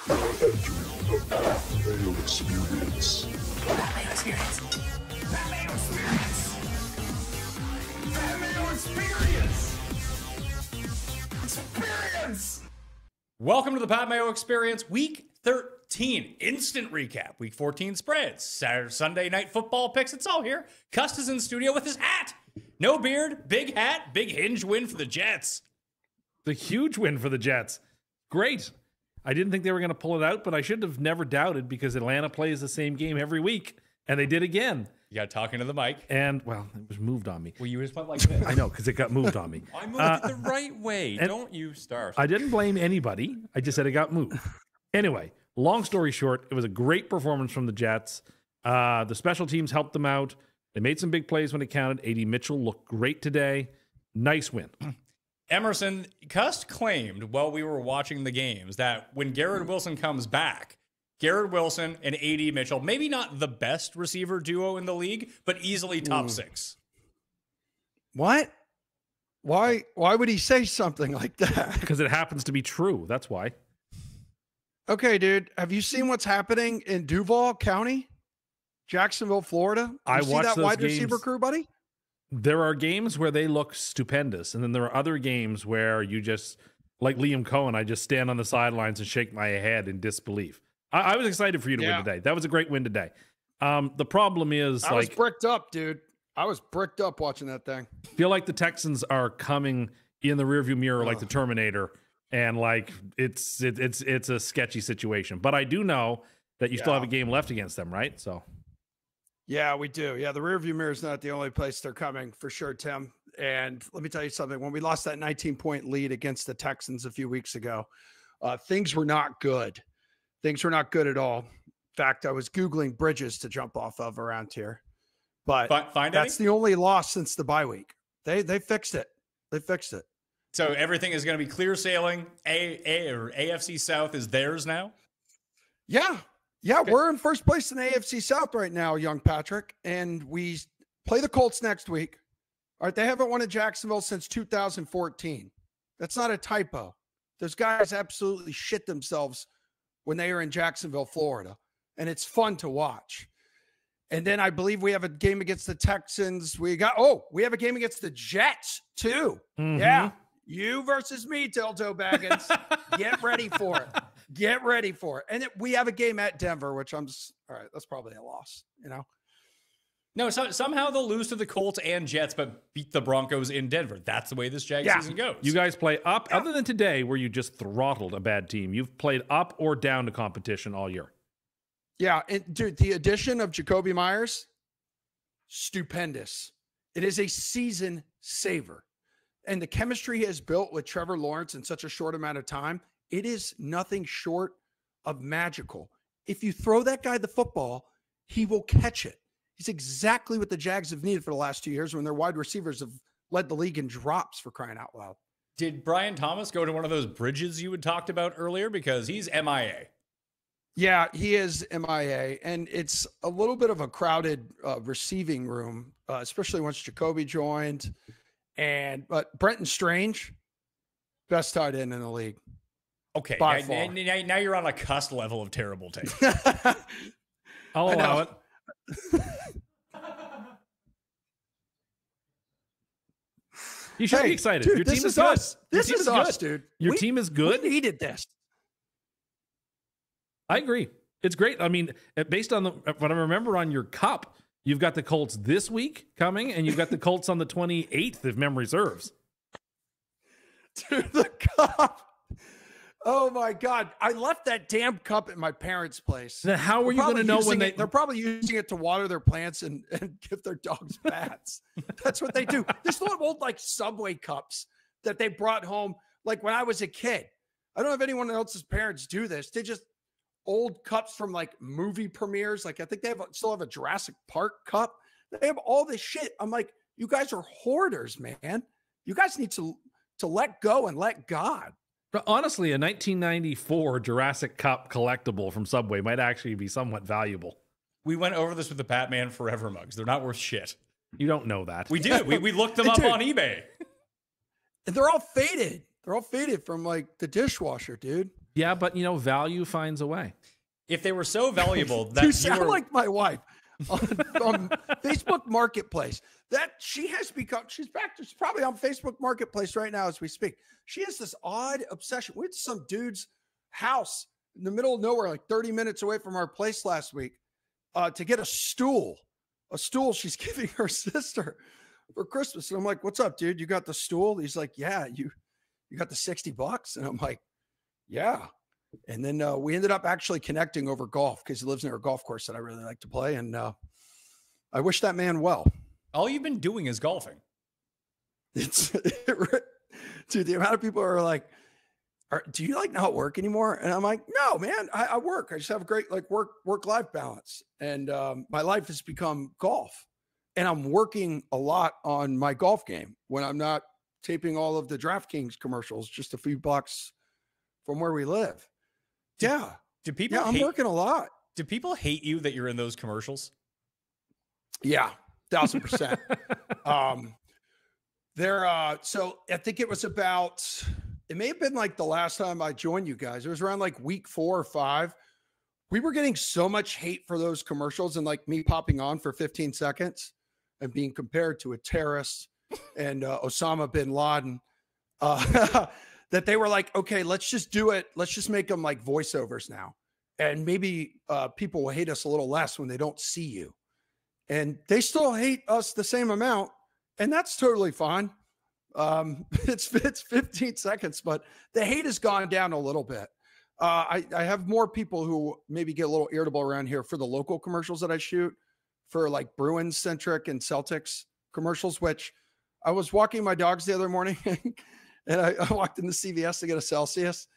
You're entering the Mayo experience. Mayo experience. Mayo experience. Mayo experience. Experience. Welcome to the Pat Mayo Experience, Week 13 instant recap. Week 14 spreads, Saturday, Sunday night football picks. It's all here. Cust is in studio with his hat. No beard, big hat, big hinge win for the Jets. The huge win for the Jets. Great. I didn't think they were going to pull it out, but I should have never doubted because Atlanta plays the same game every week, and they did again. You got talking to the mic. And, well, it was moved on me. Well, you just went like this. I know, because it got moved on me. I moved it the right way. Don't you start. I didn't blame anybody. I just said it got moved. Anyway, long story short, it was a great performance from the Jets. The special teams helped them out. They made some big plays when it counted. A.D. Mitchell looked great today. Nice win. Emerson, Cust claimed while we were watching the games that when Garrett Wilson comes back, Garrett Wilson and A.D. Mitchell, maybe not the best receiver duo in the league, but easily top six. What? Why would he say something like that? Because it happens to be true. That's why. Okay, dude. Have you seen what's happening in Duval County? Jacksonville, Florida? I see watched that those wide games. receiver crew, buddy? There are games where they look stupendous, and then there are other games where you just, like Liam Cohen, I just stand on the sidelines and shake my head in disbelief. I was excited for you to win today. That was a great win today. The problem is, I was bricked up, dude. I was bricked up watching that thing. Feel like the Texans are coming in the rearview mirror like the Terminator, and like it's a sketchy situation. But I do know that you still have a game left against them, right? So. Yeah, we do. Yeah, the rearview mirror is not the only place they're coming for sure, Tim. And let me tell you something. When we lost that 19-point lead against the Texans a few weeks ago, things were not good. Things were not good at all. In fact, I was Googling bridges to jump off of around here. But that's the only loss since the bye week. They fixed it. They fixed it. So everything is going to be clear sailing. AFC South is theirs now? Yeah. Yeah, okay. We're in first place in the AFC South right now, young Patrick, and we play the Colts next week. All right, they haven't won at Jacksonville since 2014. That's not a typo. Those guys absolutely shit themselves when they are in Jacksonville, Florida, and it's fun to watch. And then I believe we have a game against the Texans. We have a game against the Jets too. Mm-hmm. Yeah, you versus me, Tilto Baggins. Get ready for it. Get ready for it. And we have a game at Denver, which all right, that's probably a loss, you know? No, somehow they'll lose to the Colts and Jets, but beat the Broncos in Denver. That's the way this Jag season goes. You guys play up, other than today where you just throttled a bad team. You've played up or down to competition all year. Yeah, and dude, the addition of Jacoby Myers, stupendous. It is a season saver. And the chemistry he has built with Trevor Lawrence in such a short amount of time, it is nothing short of magical. If you throw that guy the football, he will catch it. He's exactly what the Jags have needed for the last 2 years when their wide receivers have led the league in drops, for crying out loud. Did Brian Thomas go to one of those bridges you had talked about earlier? Because he's MIA. Yeah, he is MIA. And it's a little bit of a crowded receiving room, especially once Jacoby joined. But Brenton Strange, best tight end in the league. Okay, now you're on a Cust level of terrible take. I'll allow it. You should be excited. Dude, your team is good. us. This is us, dude. Your team is good. We needed this. I agree. It's great. I mean, based on what I remember on your cup, you've got the Colts this week coming, and you've got the Colts on the 28th, if memory serves. Dude, the cup. Oh my God. I left that damn cup at my parents' place. Now, how are you going to know when they're probably using it to water their plants and give their dogs baths. That's what they do. There's little old like Subway cups that they brought home. Like when I was a kid, I don't know if anyone else's parents do this. They just old cups from like movie premieres. Like I think they still have a Jurassic Park cup. They have all this shit. I'm like, you guys are hoarders, man. You guys need to let go and let God. But honestly, a 1994 Jurassic Cup collectible from Subway might actually be somewhat valuable. We went over this with the Batman Forever mugs. They're not worth shit. You don't know that. We do. We looked them up on eBay. And they're all faded. They're all faded from like the dishwasher, dude. Yeah, but value finds a way. If they were so valuable that You sound like my wife on Facebook Marketplace. That she has become. She's probably on Facebook Marketplace right now as we speak. She has this odd obsession with some dude's house in the middle of nowhere, like 30 minutes away from our place last week, to get a stool. A stool she's giving her sister for Christmas. And I'm like, "What's up, dude? You got the stool?" He's like, "Yeah, you got the $60." And I'm like, "Yeah." And then we ended up actually connecting over golf because he lives near a golf course that I really like to play. And I wish that man well. All you've been doing is golfing. Dude, the amount of people are like, do you not work anymore? And I'm like, no, man, I work. I just have a great work-life balance. And my life has become golf. And I'm working a lot on my golf game when I'm not taping all of the DraftKings commercials just a few blocks from where we live. Yeah. Do people? Yeah, I'm working a lot. Do people hate you that you're in those commercials? Yeah, 1,000%. So I think it was about. It may have been like the last time I joined you guys. It was around like week 4 or 5. We were getting so much hate for those commercials and like me popping on for 15 seconds and being compared to a terrorist and Osama bin Laden. That they were like, okay, let's just do it. Let's just make them like voiceovers now. And maybe people will hate us a little less when they don't see you. And they still hate us the same amount. And that's totally fine. It's 15 seconds, but the hate has gone down a little bit. I have more people who maybe get a little irritable around here for the local commercials that I shoot for like Bruins centric and Celtics commercials, which I was walking my dogs the other morning and I walked into CVS to get a Celsius,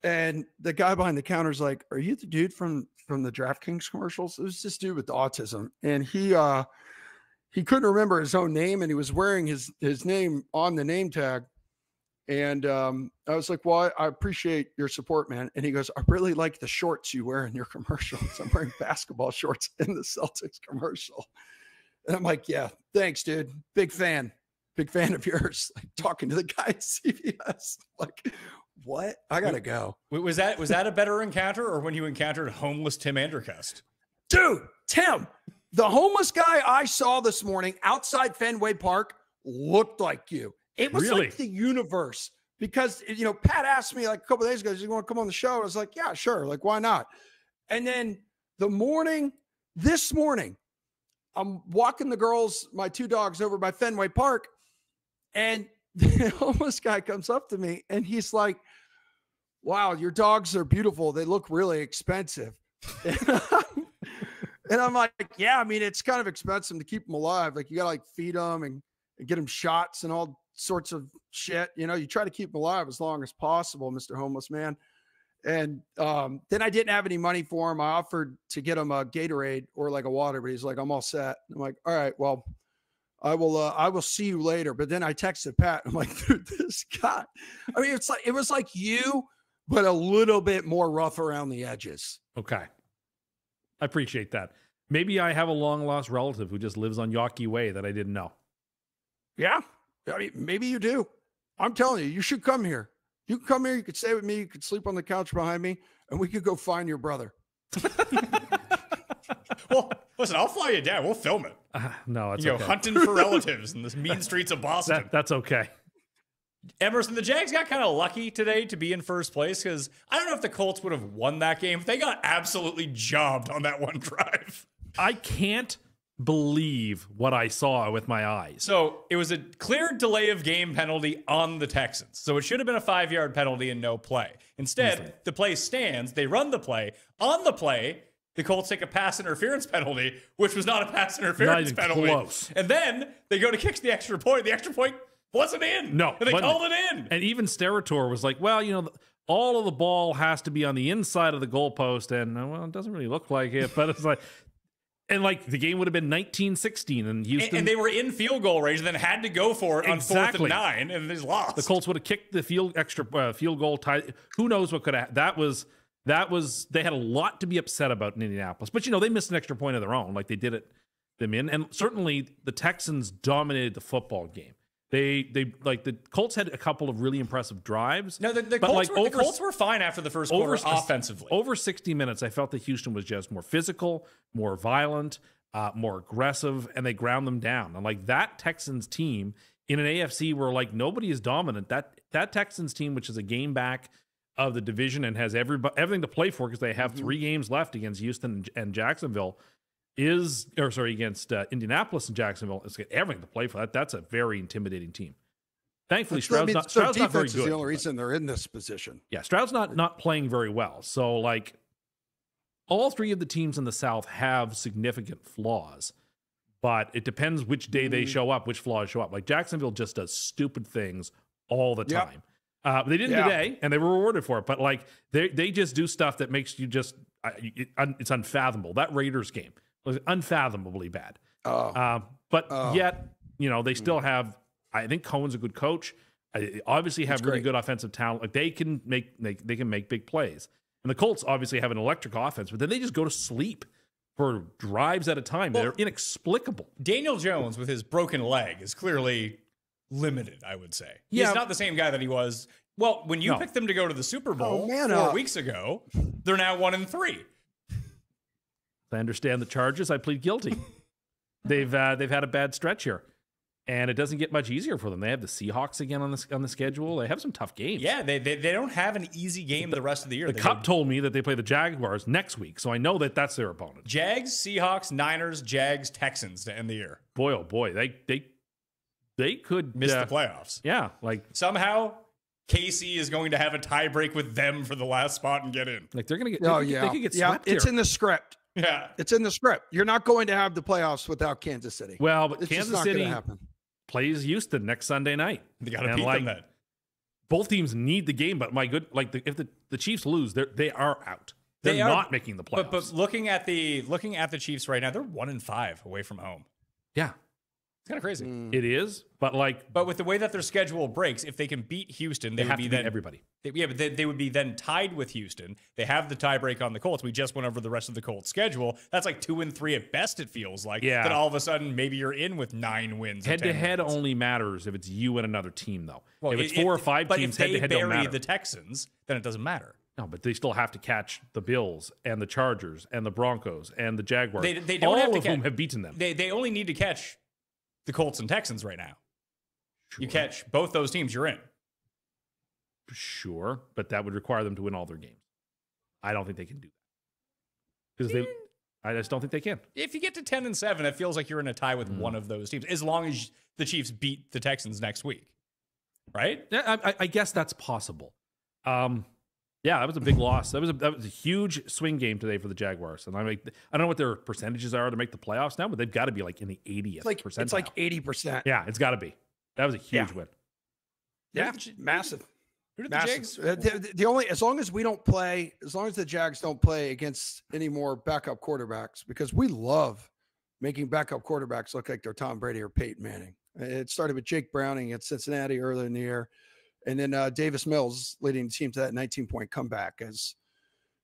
and the guy behind the counter is like, "Are you the dude from the DraftKings commercials?" It was this dude with autism, and he couldn't remember his own name, and he was wearing his name on the name tag. And I was like, "Well, I appreciate your support, man." And he goes, "I really like the shorts you wear in your commercials." I'm wearing basketball shorts in the Celtics commercial. And I'm like, "Yeah, thanks, dude. Big fan of yours." Like talking to the guy at CVS. Like, what? I gotta go. Was that a better encounter, or when you encountered homeless Tim Andercust? Dude, Tim, the homeless guy I saw this morning outside Fenway Park looked like you. It was Really? like the universe, because Pat asked me like a couple of days ago, "Do you want to come on the show?" I was like, "Yeah, sure. Like, why not?" And then this morning, I'm walking the girls, my 2 dogs, over by Fenway Park, and the homeless guy comes up to me and he's like, "Wow, your dogs are beautiful. They look really expensive." And I'm like, "Yeah, I mean, it's kind of expensive to keep them alive. Like, you got to like feed them and get them shots and all sorts of shit. You try to keep them alive as long as possible, Mr. Homeless Man." And then I didn't have any money for him. I offered to get him a Gatorade or like a water, but he's like, "I'm all set." I'm like, "All right, well, I will see you later." But then I texted Pat. I'm like, "Dude, this guy." I mean, it was like you, but a little bit more rough around the edges. Okay. I appreciate that. Maybe I have a long lost relative who just lives on Yawkey Way that I didn't know. Yeah. I mean, maybe you do. I'm telling you, you should come here. You can come here. You could stay with me. You could sleep on the couch behind me, and we could go find your brother. Well, listen, I'll fly you down. We'll film it. No, it's You okay. go hunting for relatives in the mean streets of Boston. That's okay. Emerson, the Jags got kind of lucky today to be in first place, because I don't know if the Colts would have won that game. They got absolutely jobbed on that one drive. I can't believe what I saw with my eyes. So it was a clear delay of game penalty on the Texans. So it should have been a 5-yard penalty and no play. Instead, the play stands. They run the play. On the play, the Colts take a pass interference penalty, which was not a pass interference penalty. Close. And then they go to kick the extra point. The extra point wasn't in. No. And they called it in. And even Sterator was like, well, all of the ball has to be on the inside of the goalpost. And, well, it doesn't really look like it. But it's like, and like the game would have been 19-16 and Houston. And they were in field goal range and then had to go for it on 4th and 9 and they lost. The Colts would have kicked the field goal tie. Who knows what could have, that was, they had a lot to be upset about in Indianapolis. But, they missed an extra point of their own. Like they did them in. And certainly the Texans dominated the football game. They like the Colts had a couple of really impressive drives. No, the but Colts, like the Colts were fine after the first quarter offensively. Over 60 minutes, I felt that Houston was just more physical, more violent, more aggressive, and they ground them down. And like that Texans team in an AFC where like nobody is dominant, that Texans team, which is a game back of the division and has everything to play for because they have 3 games left against Houston and Jacksonville, against Indianapolis and Jacksonville. It's got everything to play for. That's a very intimidating team. Thankfully, Stroud's not very good. Is the only reason they're in this position. Yeah, Stroud's not playing very well. So like, all 3 of the teams in the South have significant flaws, but it depends which day they show up, which flaws show up. Like Jacksonville just does stupid things all the time. They didn't today, and they were rewarded for it. But like they just do stuff that makes you just it's unfathomable. That Raiders game was unfathomably bad. Yet they still have. I think Cohen's a good coach. They obviously have really good offensive talent. Like they can make big plays. And the Colts obviously have an electric offense, but then they just go to sleep for drives at a time. They're inexplicable. Daniel Jones with his broken leg is clearly limited, I would say. He's not the same guy that he was. Well, when you picked them to go to the Super Bowl 4 weeks ago, they're now 1-3. I understand the charges. I plead guilty. They've had a bad stretch here, and it doesn't get much easier for them. They have the Seahawks again on the schedule. They have some tough games. Yeah, they don't have an easy game the rest of the year. The Cup told me that they play the Jaguars next week, so I know that that's their opponent. Jags, Seahawks, Niners, Jags, Texans to end the year. Boy, oh boy, they could miss the playoffs. Yeah, like somehow KC is going to have a tie break with them for the last spot and get in. Like they're going to get. They could get swept it's here. in the script. Yeah, it's in the script. You're not going to have the playoffs without Kansas City. Well, but it's Kansas City plays Houston next Sunday night. They got to beat them then. Both teams need the game, but if the Chiefs lose, they are out. They're not making the playoffs. But looking at the Chiefs right now, they're 1-5 away from home. Yeah. It's kind of crazy. It is, but with the way that their schedule breaks, if they can beat Houston, they would be then everybody. They would be then tied with Houston. They have the tiebreak on the Colts. We just went over the rest of the Colts schedule. That's like 2-3 at best. It feels like. Yeah. Then all of a sudden, maybe you're in with 9 wins. Head to head only matters if it's you and another team, though. Well, if it's 4 or 5 teams, head to head don't matter. But if they bury the Texans, then it doesn't matter. No, but they still have to catch the Bills and the Chargers and the Broncos and the Jaguars. They don't all of whom have beaten them. They only need to catch the Colts and Texans right now. Sure. You catch both those teams, you're in. Sure, but that would require them to win all their games. I don't think they can do that. Because I just don't think they can. If you get to 10-7, it feels like you're in a tie with one of those teams, as long as the Chiefs beat the Texans next week. Right? Yeah, I guess that's possible. Yeah, that was a big loss. That was a huge swing game today for the Jaguars. And I don't know what their percentages are to make the playoffs now, but they've got to be like in the 80th percentile. It's like 80%. Yeah, it's got to be. That was a huge win. Yeah, massive. Who did the Jags? The only, as long as the Jags don't play against any more backup quarterbacks, because we love making backup quarterbacks look like they're Tom Brady or Peyton Manning. It started with Jake Browning at Cincinnati earlier in the year. And then Davis Mills leading the team to that 19-point comeback as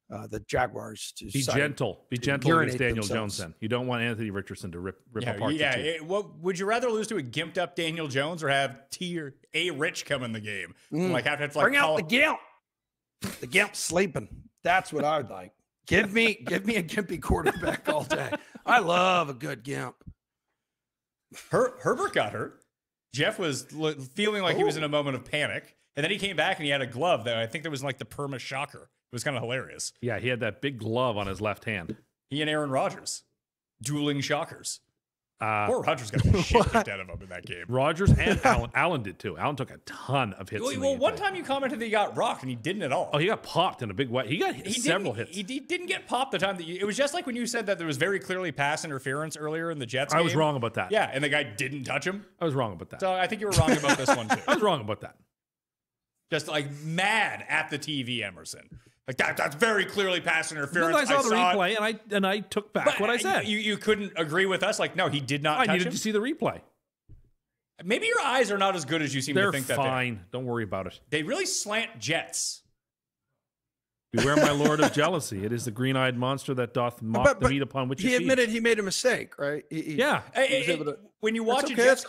the Jaguars. Be gentle against Daniel Jones. Then you don't want Anthony Richardson to rip apart. Yeah. Would you rather lose to a gimped up Daniel Jones or have T or A Rich come in the game? Bring out the gimp. The gimp sleeping. That's what I would like. Give me a gimpy quarterback all day. I love a good gimp. Herbert got hurt. Jeff was feeling like he was in a moment of panic, and then he came back and he had a glove that I think that was like the Perma shocker. It was kind of hilarious. Yeah, he had that big glove on his left hand. He and Aaron Rodgers, dueling shockers. Poor Rodgers got the shit kicked out of him in that game. Rodgers and Allen did too. Allen took a ton of hits. Well, one time you commented that he got rocked, and he didn't at all. Oh, he got popped in a big way. He got several hits. He didn't get popped the time that it was just like when you said that there was very clearly pass interference earlier in the Jets game. I was wrong about that. Yeah, and the guy didn't touch him. I was wrong about that. So I think you were wrong about this one too. I was wrong about that. Just like mad at the TV, Emerson. Like that's very clearly pass interference. I saw the replay and I took back what I said. You couldn't agree with us. Like, no, he did not touch him. I needed to see the replay. Maybe your eyes are not as good as you seem to think that they're fine. Don't worry about it. They really slant Jets. Beware, my lord of jealousy. It is the green-eyed monster that doth mock the meat upon which he admitted he made a mistake, right? When you watch a Jets,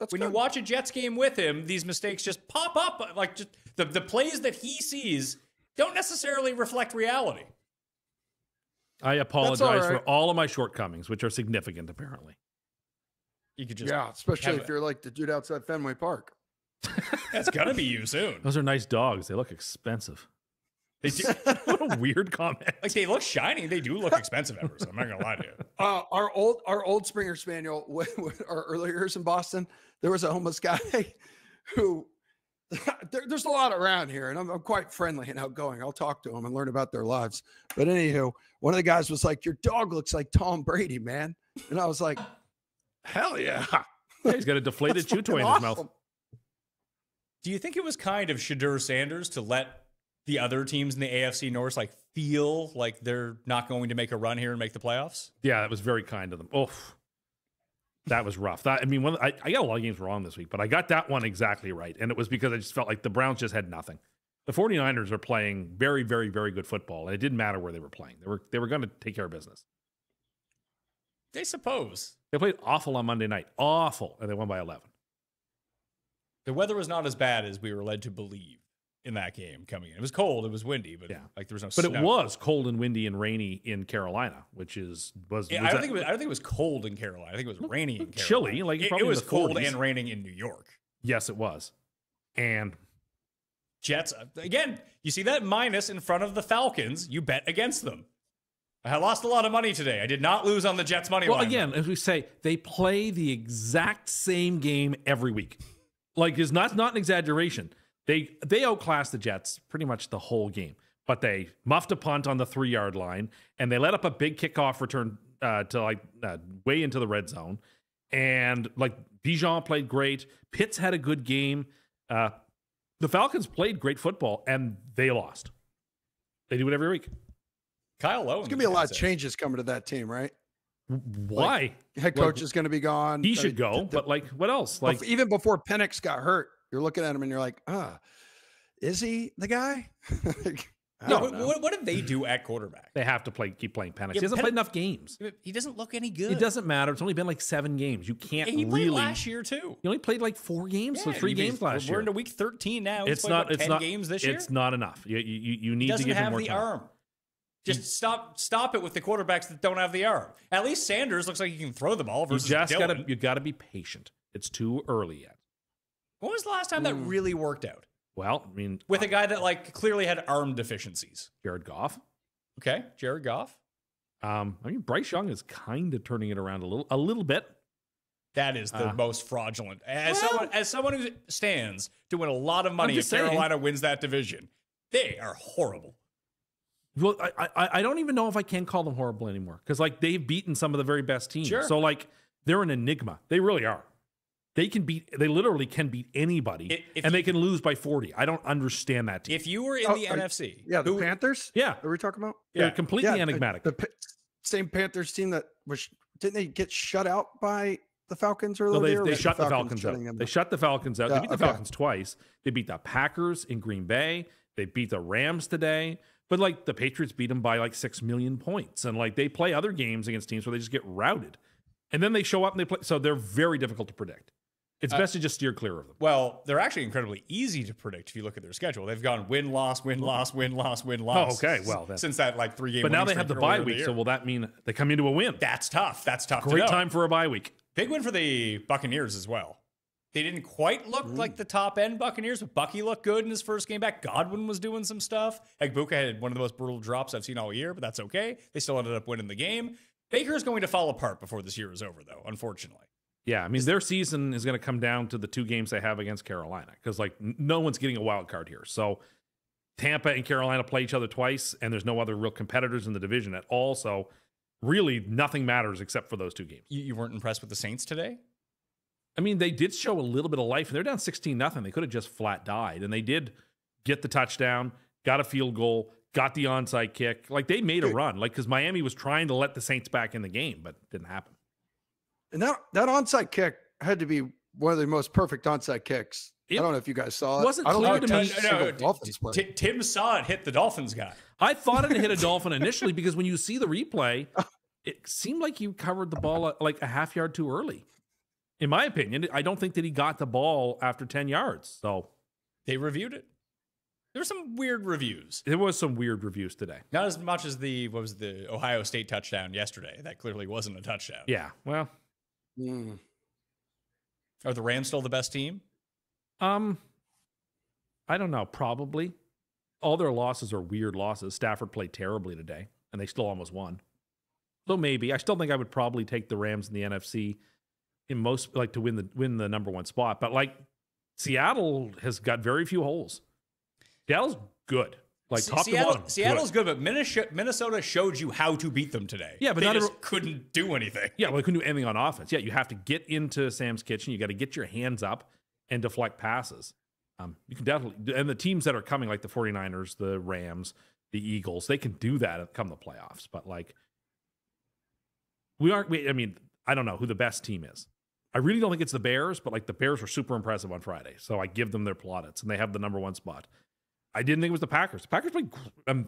When you watch a Jets game with him, these mistakes just pop up. Like just the plays that he sees don't necessarily reflect reality. I apologize for all of my shortcomings, which are significant, apparently. You could just especially if you're like the dude outside Fenway Park. That's gonna be you soon. Those are nice dogs. They look expensive. They do. What a weird comment. Like they look shiny. They do look expensive, Emerson. I'm not gonna lie to you. Our old Springer Spaniel, our early years in Boston, there was a homeless guy who there's a lot around here, and I'm quite friendly and outgoing. I'll talk to them and learn about their lives. But anywho, one of the guys was like, "Your dog looks like Tom Brady, man," and I was like, "Hell yeah!" He's got a deflated chew toy in his mouth. Do you think it was kind of Shadur Sanders to let the other teams in the AFC North like feel like they're not going to make a run here and make the playoffs? Yeah, that was very kind of them. Oh, that was rough. I got a lot of games wrong this week, but I got that one exactly right. And it was because I just felt like the Browns just had nothing. The 49ers are playing very, very, very good football, and it didn't matter where they were playing. They were going to take care of business. They suppose. They played awful on Monday night. Awful. And they won by 11. The weather was not as bad as we were led to believe in that game coming in. It was cold, it was windy, but like there was no snow. But it was cold and windy and rainy in Carolina, which I don't think it was cold in Carolina. I think it was rainy in Carolina. Chilly, like it was cold 40s. And raining in New York. Yes, it was. And Jets again, you see that minus in front of the Falcons, you bet against them. I lost a lot of money today. I did not lose on the Jets money line. Well, again, as we say, they play the exact same game every week. Like, it's not an exaggeration. They outclassed the Jets pretty much the whole game, but they muffed a punt on the 3-yard line, and they let up a big kickoff return to way into the red zone. And like Bijan played great. Pitts had a good game. The Falcons played great football, and they lost. They do it every week. Kyle Lowe. There's going to be a lot of changes coming to that team, right? Why? Head coach is going to be gone. He should go, but like, what else? Like, even before Penix got hurt, you're looking at him and you're like, is he the guy? What did they do at quarterback? They have to keep playing Penix. He hasn't played enough games. He doesn't look any good. It doesn't matter. It's only been like 7 games. You can't he really. Played last year too. He only played like 4 games, so 3 games last year. We're into week 13 now. It's not. It's 10 not games this year. It's not enough. You need to give him more time. He doesn't have the arm. Just stop it with the quarterbacks that don't have the arm. At least Sanders looks like he can throw the ball versus Dylan. You got to be patient. It's too early yet. When was the last time that really worked out? Well, I mean, with a guy that like clearly had arm deficiencies. Jared Goff. Okay, Jared Goff. I mean, Bryce Young is kind of turning it around a little bit. That is the most fraudulent. As someone who stands to win a lot of money if Carolina wins that division, they are horrible. Well, I don't even know if I can call them horrible anymore because like they've beaten some of the very best teams. Sure. So like they're an enigma. They really are. They literally can beat anybody, and they can lose by 40. I don't understand that team. If you were in the NFC. The Panthers? Yeah. Are we talking about? They're completely enigmatic. The same Panthers team that didn't they get shut out by the Falcons earlier? They shut the Falcons out. They shut the Falcons out. They beat the Falcons twice. They beat the Packers in Green Bay. They beat the Rams today. But like the Patriots beat them by like 6 million points. And like they play other games against teams where they just get routed. And then they show up and they play. So they're very difficult to predict. It's best to just steer clear of them. Well, they're actually incredibly easy to predict if you look at their schedule. They've gone win, loss, win, loss, win, loss, win, loss. Oh, okay. Well, then. Since that like 3-game. But now they have the bye week. So will that mean they come into a win? That's tough. Great time for a bye week. Big win for the Buccaneers as well. They didn't quite look like the top end Buccaneers, but Bucky looked good in his first game back. Godwin was doing some stuff. Egbuka had one of the most brutal drops I've seen all year, but that's okay. They still ended up winning the game. Baker's going to fall apart before this year is over, though, unfortunately. Yeah, I mean, their season is going to come down to the 2 games they have against Carolina because, like, no one's getting a wild card here. So Tampa and Carolina play each other twice, and there's no other real competitors in the division at all. So really nothing matters except for those 2 games. You weren't impressed with the Saints today? I mean, they did show a little bit of life, and they're down 16-0. They could have just flat died, and they did get the touchdown, got a field goal, got the onside kick. Like, they made a run, like, because Miami was trying to let the Saints back in the game, but it didn't happen. And that onside kick had to be one of the most perfect onside kicks. I don't know if you guys saw it. Wasn't clear to me. Tim saw it hit the Dolphins guy. I thought it hit a Dolphin initially because when you see the replay, it seemed like you covered the ball like a half yard too early. In my opinion, I don't think that he got the ball after 10 yards. So They reviewed it. There were some weird reviews. there was some weird reviews today. Not as much as the Ohio State touchdown yesterday. That clearly wasn't a touchdown. Yeah, well, Are the Rams still the best team? I don't know. Probably. All their losses are weird losses. Stafford played terribly today, and they still almost won. So maybe. I still think I would probably take the Rams in the NFC in most, like, to win the number one spot. But, like, Seattle has got very few holes. Seattle's good. Like, top to bottom. Seattle's good, but Minnesota showed you how to beat them today. Yeah, but they not just couldn't do anything. Yeah, well, they couldn't do anything on offense. Yeah, you have to get into Sam's kitchen. You got to get your hands up and deflect passes. You can definitely, and the teams that are coming, like the 49ers, the Rams, the Eagles, they can do that come the playoffs. But, like, I mean, I don't know who the best team is. I really don't think it's the Bears, but, like, the Bears were super impressive on Friday. So I give them their plaudits, and they have the number one spot. I didn't think it was the Packers. The Packers played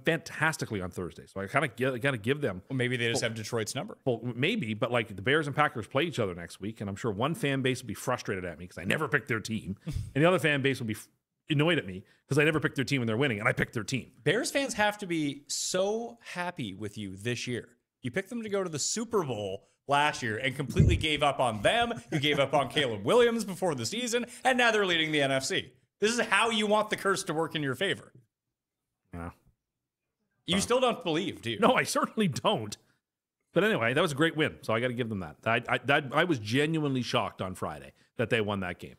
fantastically on Thursday, so I kind of got to give them. Well, maybe they just have Detroit's number. Well, maybe, but, like, the Bears and Packers play each other next week, and I'm sure one fan base will be frustrated at me because I never picked their team, and the other fan base will be annoyed at me because I never picked their team when they're winning, and I picked their team. Bears fans have to be so happy with you this year. You picked them to go to the Super Bowl last year and completely gave up on them. You gave up on Caleb Williams before the season, and now they're leading the NFC. This is how you want the curse to work in your favor. Yeah. You still don't believe, do you? No, I certainly don't. But anyway, that was a great win, so I got to give them that. I was genuinely shocked on Friday that they won that game.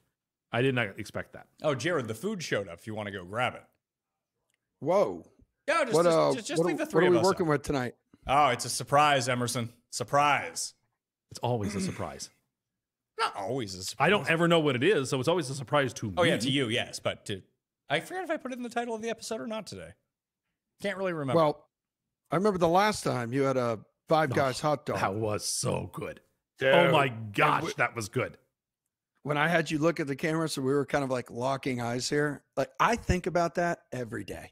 I did not expect that. Oh, Jared, the food showed up if you want to go grab it. Whoa. Yeah, just leave the three of us. What are we working with tonight? Oh, it's a surprise, Emerson. Surprise. It's always a surprise. Not always a surprise. I don't ever know what it is, so it's always a surprise to me. Oh, yeah, to you, yes. But I forget if I put it in the title of the episode or not today. Can't really remember. Well, I remember the last time you had a Five Guys hot dog. That was so good. Dude. Oh, my gosh, that was good. When I had you look at the camera, so we were kind of like locking eyes here. Like, I think about that every day.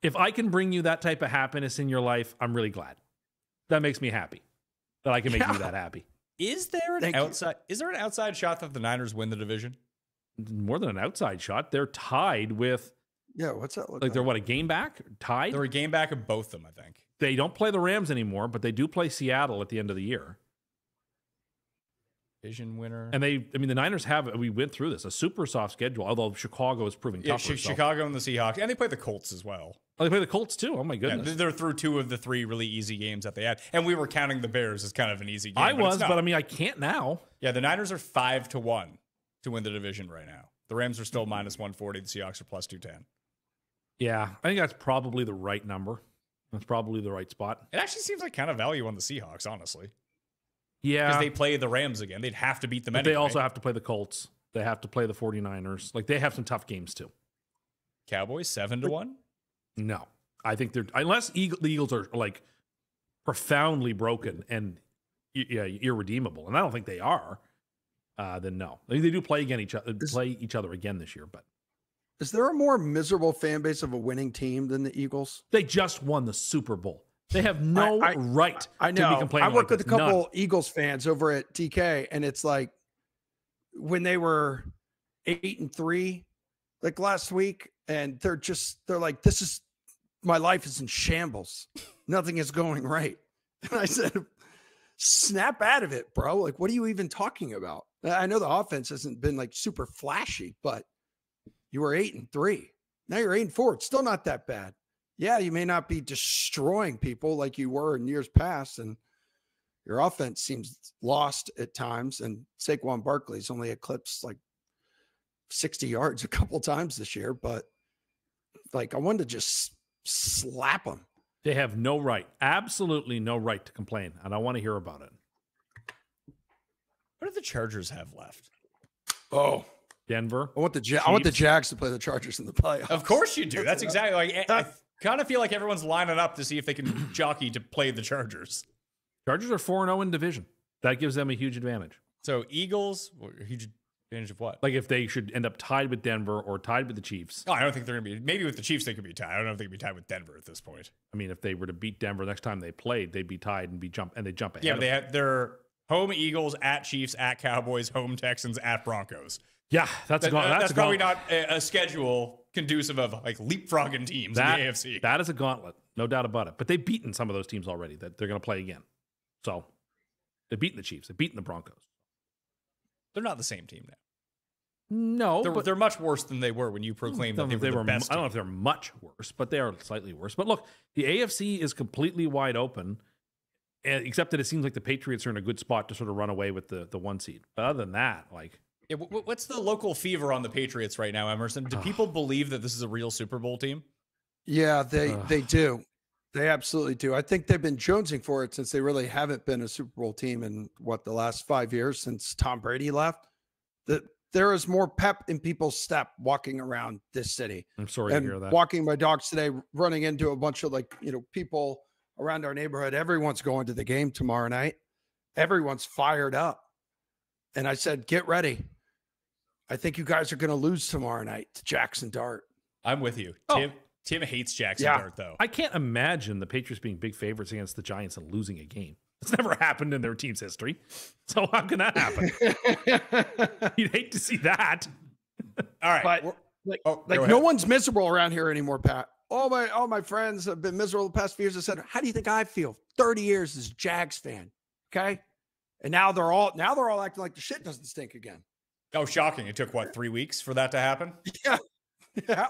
If I can bring you that type of happiness in your life, I'm really glad. That makes me happy that I can make you that happy. Is there an outside shot that the Niners win the division? More than an outside shot. They're tied with. Yeah, what's that look like? They're what, a game back? Tied? They're a game back of both of them, I think. They don't play the Rams anymore, but they do play Seattle at the end of the year. Division winner. And the Niners have, we went through this, a super soft schedule, although Chicago is proving tougher. Yeah, Chicago and the Seahawks. And they play the Colts as well. Oh, they play the Colts too? Oh, my goodness. Yeah, they're through two of the three really easy games that they had. And we were counting the Bears as kind of an easy game. But I mean, I can't now. Yeah, the Niners are 5-1 to win the division right now. The Rams are still minus 140. The Seahawks are plus 210. Yeah, I think that's probably the right number. That's probably the right spot. It actually seems like kind of value on the Seahawks, honestly. Yeah. Because they play the Rams again. They'd have to beat them anyway. They also have to play the Colts. They have to play the 49ers. Like, they have some tough games too. Cowboys 7-1? No. I think they're, unless the Eagles are like profoundly broken and irredeemable, and I don't think they are, then no. They do play each other again this year, but. Is there a more miserable fan base of a winning team than the Eagles? They just won the Super Bowl. They have no right to be complaining. I work with this. a couple Eagles fans over at TK, and it's like when they were 8-3, like last week, and they're like, this is, my life is in shambles. Nothing is going right. And I said, snap out of it, bro. Like, what are you even talking about? I know the offense hasn't been like super flashy, but you were 8-3. Now you're 8-4. It's still not that bad. Yeah, you may not be destroying people like you were in years past, and your offense seems lost at times. And Saquon Barkley's only eclipsed like 60 yards a couple times this year, but like I wanted to just slap them. They have no right, absolutely no right to complain, and I want to hear about it. What do the Chargers have left? Oh, Denver. I want the Jags to play the Chargers in the playoffs. Of course you do. That's exactly like I kind of feel like everyone's lining up to see if they can jockey to play the Chargers. Chargers are 4-0 in division. That gives them a huge advantage. So Eagles, huge advantage of what? Like if they should end up tied with Denver or tied with the Chiefs. Oh, I don't think they're going to be. Maybe with the Chiefs they could be tied. I don't know if they could be tied with Denver at this point. I mean, if they were to beat Denver next time they played, they'd be tied and they jump ahead. Yeah, but home Eagles, at Chiefs, at Cowboys, home Texans, at Broncos. Yeah, that's probably not a schedule conducive of like leapfrogging teams in the AFC. That is a gauntlet, no doubt about it. But they've beaten some of those teams already that they're going to play again. So they've beaten the Chiefs. They've beaten the Broncos. They're not the same team now. No, they're much worse than they were when you proclaimed that they were the best. I don't know if they're much worse, but they are slightly worse. But look, the AFC is completely wide open, except that it seems like the Patriots are in a good spot to sort of run away with the 1 seed. But other than that, like... Yeah, what's the local fever on the Patriots right now, Emerson? Do people believe that this is a real Super Bowl team? Yeah, they do. They absolutely do. I think they've been jonesing for it since they really haven't been a Super Bowl team in the last 5 years since Tom Brady left. There is more pep in people's step walking around this city. I'm sorry to hear that. Walking my dogs today, running into a bunch of people around our neighborhood. Everyone's going to the game tomorrow night. Everyone's fired up. And I said, get ready. I think you guys are going to lose tomorrow night to Jackson Dart. I'm with you. Tim hates Jackson Dart, though. I can't imagine the Patriots being big favorites against the Giants and losing a game. It's never happened in their team's history. So how can that happen? You'd hate to see that. All right. But no one's miserable around here anymore, Pat. All my friends have been miserable the past few years. I said, how do you think I feel? 30 years as a Jags fan. Okay. And now they're all acting like the shit doesn't stink again. Oh, shocking. It took 3 weeks for that to happen? Yeah. Yeah.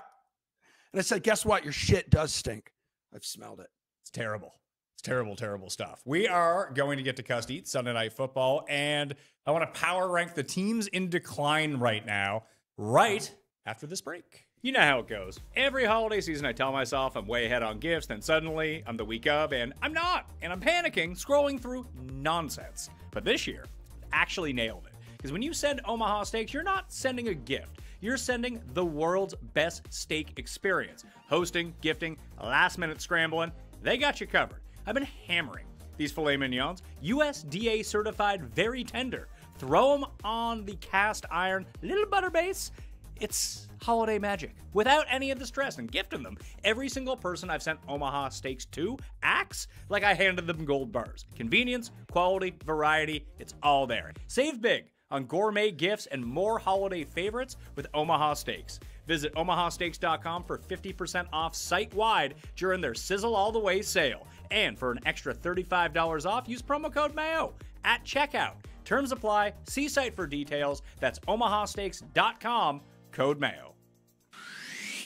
And I said, guess what? Your shit does stink. I've smelled it. It's terrible. It's terrible, terrible stuff. We are going to get to Cust Eats Sunday Night Football, and I want to power rank the teams in decline right now, right after this break. You know how it goes. Every holiday season, I tell myself I'm way ahead on gifts, then suddenly I'm the week of, and I'm not. And I'm panicking, scrolling through nonsense. But this year, actually nailed it. Because when you send Omaha Steaks, you're not sending a gift. You're sending the world's best steak experience. Hosting, gifting, last-minute scrambling, they got you covered. I've been hammering these filet mignons, USDA certified, very tender. Throw them on the cast iron, little butter base. It's holiday magic without any of the stress, and gifting them. Every single person I've sent Omaha Steaks to acts like I handed them gold bars. Convenience, quality, variety, it's all there. Save big on gourmet gifts and more holiday favorites with Omaha Steaks. Visit omahasteaks.com for 50% off site-wide during their Sizzle All the Way sale. And for an extra $35 off, use promo code Mayo at checkout. Terms apply. See site for details. That's omahasteaks.com, code Mayo.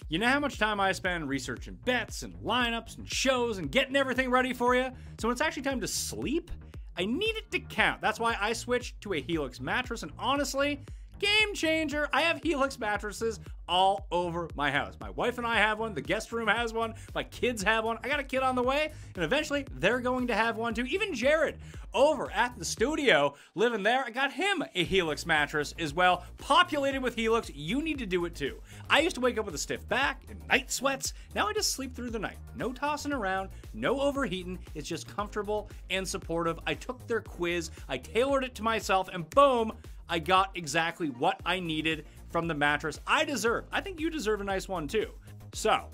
You know how much time I spend researching bets and lineups and shows and getting everything ready for you? So when it's actually time to sleep, I need it to count. That's why I switched to a Helix mattress, and honestly, game changer. I have Helix mattresses all over my house. My wife and I have one. The guest room has one. My kids have one. I got a kid on the way, and eventually they're going to have one too. Even Jared over at the studio, living there, I got him a Helix mattress as well. Populated with Helix, you need to do it too. I used to wake up with a stiff back and night sweats. Now I just sleep through the night. No tossing around, no overheating. It's just comfortable and supportive. I took their quiz, I tailored it to myself, and boom, I got exactly what I needed from the mattress I deserve. I think you deserve a nice one too. So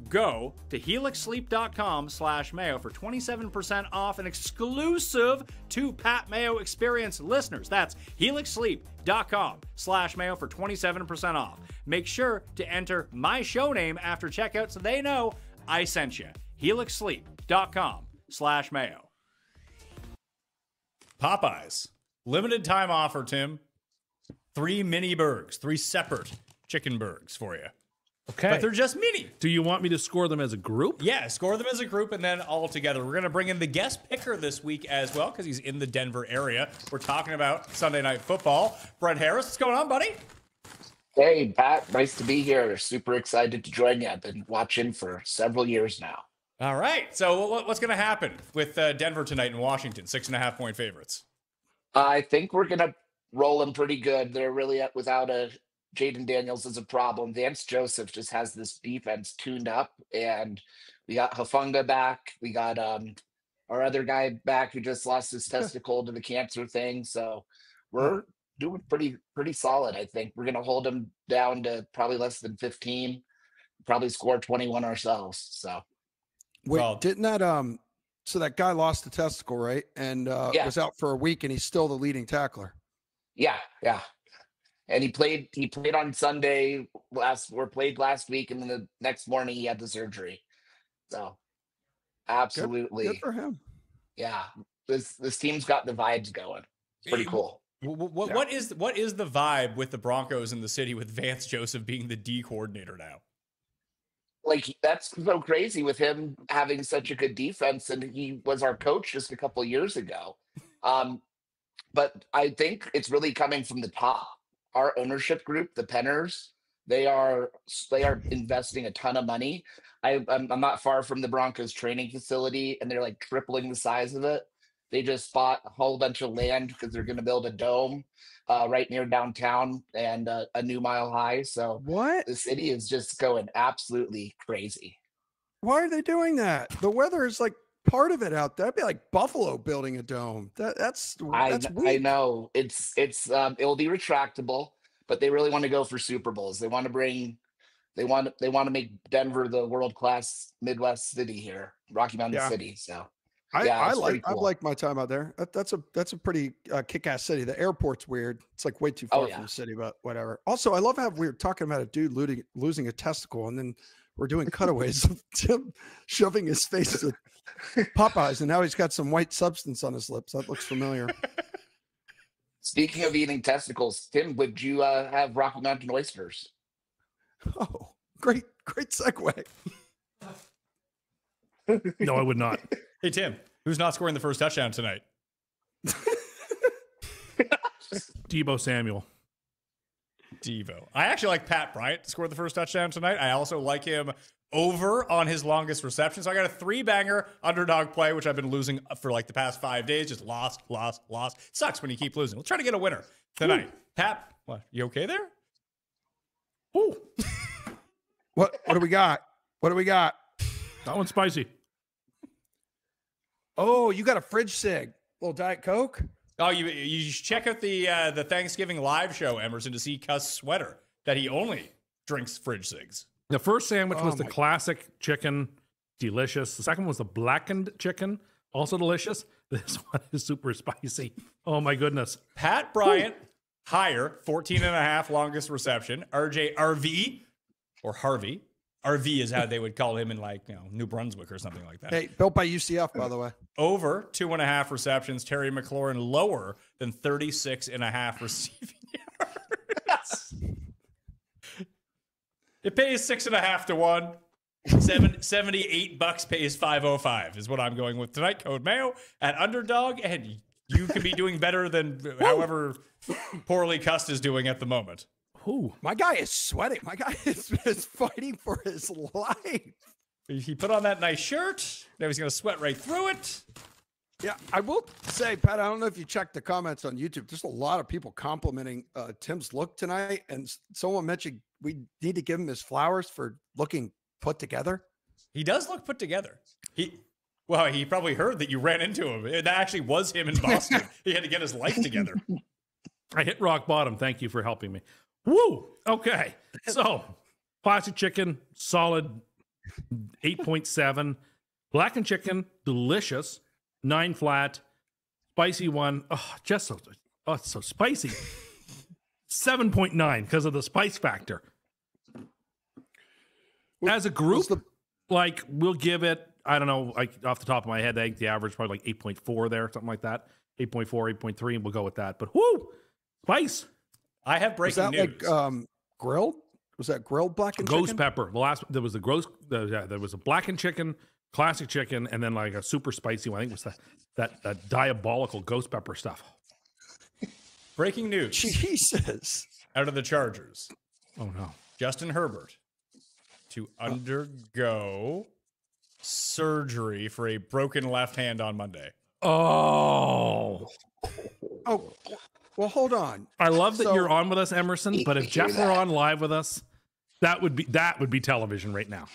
go to helixsleep.com/Mayo for 27% off and exclusive to Pat Mayo Experience listeners. That's helixsleep.com/Mayo for 27% off. Make sure to enter my show name after checkout so they know I sent you. helixsleep.com/Mayo. Popeyes. Limited time offer, Tim. 3 mini burgers, 3 separate chicken burgers for you. Okay. But they're just mini. Do you want me to score them as a group? Yeah, score them as a group and then all together. We're going to bring in the guest picker this week as well because he's in the Denver area. We're talking about Sunday Night Football. Brent Harris, what's going on, buddy? Hey, Pat. Nice to be here. Super excited to join you. I've been watching for several years now. All right. So what's going to happen with Denver tonight in Washington? 6.5-point favorites. I think we're going to roll them pretty good. They're really without Jaden Daniels is a problem. Vance Joseph just has this defense tuned up, and we got Hufanga back. We got our other guy back who just lost his testicle to the cancer thing. So we're doing pretty solid. I think we're going to hold them down to probably less than 15, probably score 21 ourselves. So wait, didn't So that guy lost a testicle, right? And was out for a week, and he's still the leading tackler. Yeah, yeah. And he played on Sunday played last week, and then the next morning he had the surgery. So absolutely Good for him. Yeah. This team's got the vibes going. It's pretty cool. What is the vibe with the Broncos in the city with Vance Joseph being the D coordinator now? Like, that's so crazy with him having such a good defense, and he was our coach just a couple years ago. But I think it's really coming from the top. Our ownership group, the Penners, they are investing a ton of money. I'm not far from the Broncos training facility, and they're like tripling the size of it. They just bought a whole bunch of land because they're going to build a dome right near downtown and a new Mile High. So What? the city is just going absolutely crazy. Why are they doing that? The weather is like part of it out there. That'd be like Buffalo building a dome. That's I weak. know it's it'll be retractable, but they really want to go for Super Bowls. They want to make Denver the world-class Midwest city here, Rocky Mountain City. So I pretty cool. like my time out there. That's a pretty kick-ass city. The airport's weird. It's like way too far from the city, but whatever. Also, I love how we were talking about a dude losing a testicle, and then we're doing cutaways of Tim shoving his face to Popeyes, and now he's got some white substance on his lips. That looks familiar. Speaking of eating testicles, Tim, would you have Rocky Mountain oysters? Oh, great segue. No, I would not. Hey, Tim, who's not scoring the first touchdown tonight? Deebo Samuel. Devo. I actually like Pat Bryant to score the first touchdown tonight. I also like him over on his longest reception. So I got a 3-banger underdog play, which I've been losing for like the past 5 days. Just lost. Sucks when you keep losing. We'll try to get a winner tonight. Ooh. Pat, what? You okay there? Ooh. What do we got? That one's spicy. Oh, you got a fridge sig. Little Diet Coke? Oh, you should check out the Thanksgiving live show, Emerson, to see Cust's sweater that he only drinks fridge cigs. The first sandwich was the classic chicken, delicious. The second was the blackened chicken, also delicious. This one is super spicy. Oh my goodness. Pat Bryant, higher, 14.5 longest reception. RV, or Harvey. RV is how they would call him in New Brunswick or something like that. Hey, built by UCF, by the way. Over 2.5 receptions. Terry McLaurin lower than 36.5 receiving yards. It pays 6.5 to 1. $78 pays $5.05 is what I'm going with tonight. Code Mayo at underdog, and you could be doing better than however poorly Cust is doing at the moment. Ooh, my guy is sweating. My guy is fighting for his life. He put on that nice shirt. Now he's going to sweat right through it. Yeah, I will say, Pat, I don't know if you checked the comments on YouTube. There's a lot of people complimenting Tim's look tonight. And someone mentioned we need to give him his flowers for looking put together. He does look put together. He probably heard that you ran into him. That actually was him in Boston. He had to get his life together. I hit rock bottom. Thank you for helping me. Woo! Okay. So, classic chicken, solid 8.7. Blackened chicken, delicious, 9 flat. Spicy one, it's so spicy. 7.9 because of the spice factor. As a group, we'll give it, I don't know, off the top of my head, I think the average probably 8.4 there, something like that. 8.4, 8.3, and we'll go with that. But whoo! Spice! I have breaking news. Grilled? Was that grilled blackened chicken? Ghost pepper. There was there was a blackened chicken, classic chicken, and then a super spicy one. I think it was that diabolical ghost pepper stuff. Breaking news. Jesus. Out of the Chargers. Oh no. Justin Herbert to undergo surgery for a broken left hand on Monday. Oh, well, hold on. I love that you're on with us, Emerson, but if Jeff were on live with us, that would be television right now.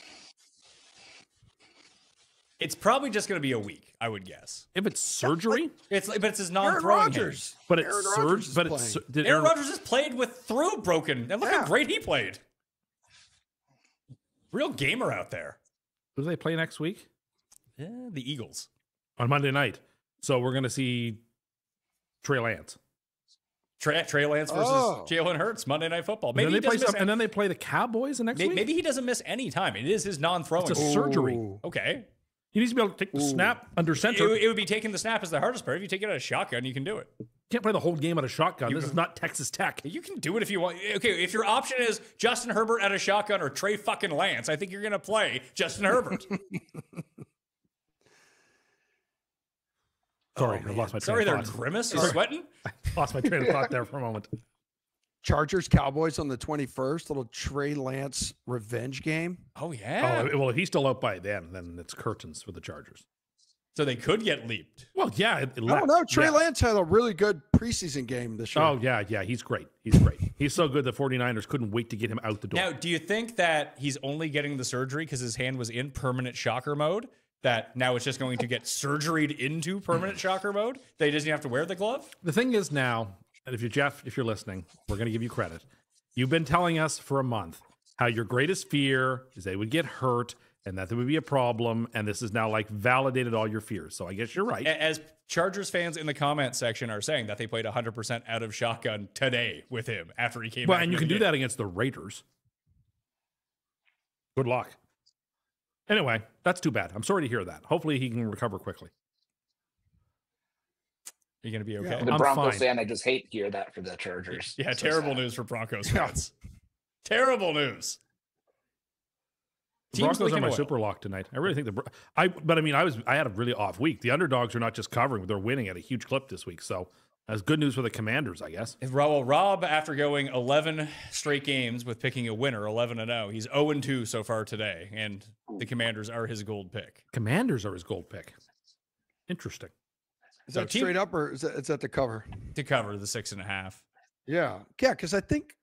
It's probably just going to be a week, I would guess. If it's surgery, it's his non-throwing hand. But it's surgery. But it's Aaron Rodgers has played through broken, and look how great he played. Real gamer out there. Who do they play next week? Yeah, the Eagles. on Monday night. So we're going to see Trey Lance. Trey Lance versus Jalen Hurts, Monday Night Football. Maybe and then they play the Cowboys the next week. Maybe he doesn't miss any time. It is his non-throwing. It's a surgery. Okay. He needs to be able to take the snap under center. It would be taking the snap as the hardest part. If you take it out of shotgun, you can do it. You can't play the whole game out of shotgun. This is not Texas Tech. You can do it if you want. Okay, if your option is Justin Herbert out of shotgun or Trey fucking Lance, I think you're going to play Justin Herbert. Sorry, I lost my train Sorry, of they're thought. grimace. You're sweating? I lost my train of thought there for a moment. Chargers Cowboys on the 21st, little Trey Lance revenge game. Oh, yeah. Oh, well, if he's still out by then it's curtains for the Chargers. So they could get leaped. Well, yeah. I don't know. Trey Lance had a really good preseason game this year. Oh, yeah. He's great. He's so good the 49ers couldn't wait to get him out the door. Now, do you think that he's only getting the surgery because his hand was in permanent shocker mode? That now it's just going to get surgeried into permanent shocker mode? That he doesn't have to wear the glove? The thing is now, and if you're listening, we're going to give you credit. You've been telling us for a month how your greatest fear is they would get hurt and that there would be a problem. And this has now like validated all your fears. So I guess you're right. As Chargers fans in the comment section are saying that they played 100% out of shotgun today with him after he came back. Well, and you can do that against the Raiders. Good luck. Anyway, that's too bad. I'm sorry to hear that. Hopefully he can recover quickly. Are you going to be okay? Yeah, the Broncos fan, I just hate to hear that for the Chargers. Yeah, So terrible sad. news for Broncos fans. Terrible news. The Broncos are my super lock tonight. I really think I had a really off week. The underdogs are not just covering, but they're winning at a huge clip this week. So that's good news for the Commanders, I guess. Rob, after going 11 straight games with picking a winner, 11-0, he's 0-2 so far today, and the Commanders are his gold pick. Commanders are his gold pick. Interesting. Is that straight up or is that the cover? To cover the 6.5. Yeah, because I think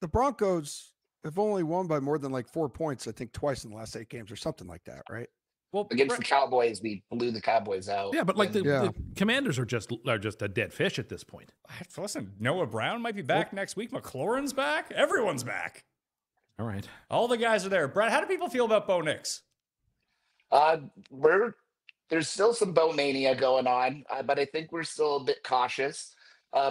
the Broncos have only won by more than like 4 points, I think twice in the last 8 games or something like that, right? Well, Against the Cowboys, we blew the Cowboys out. Yeah, but like the Commanders are just a dead fish at this point. Listen, Noah Brown might be back next week. McLaurin's back. Everyone's back. All right. All the guys are there. Brad, how do people feel about Bo Nix? There's still some Bo mania going on, but I think we're still a bit cautious.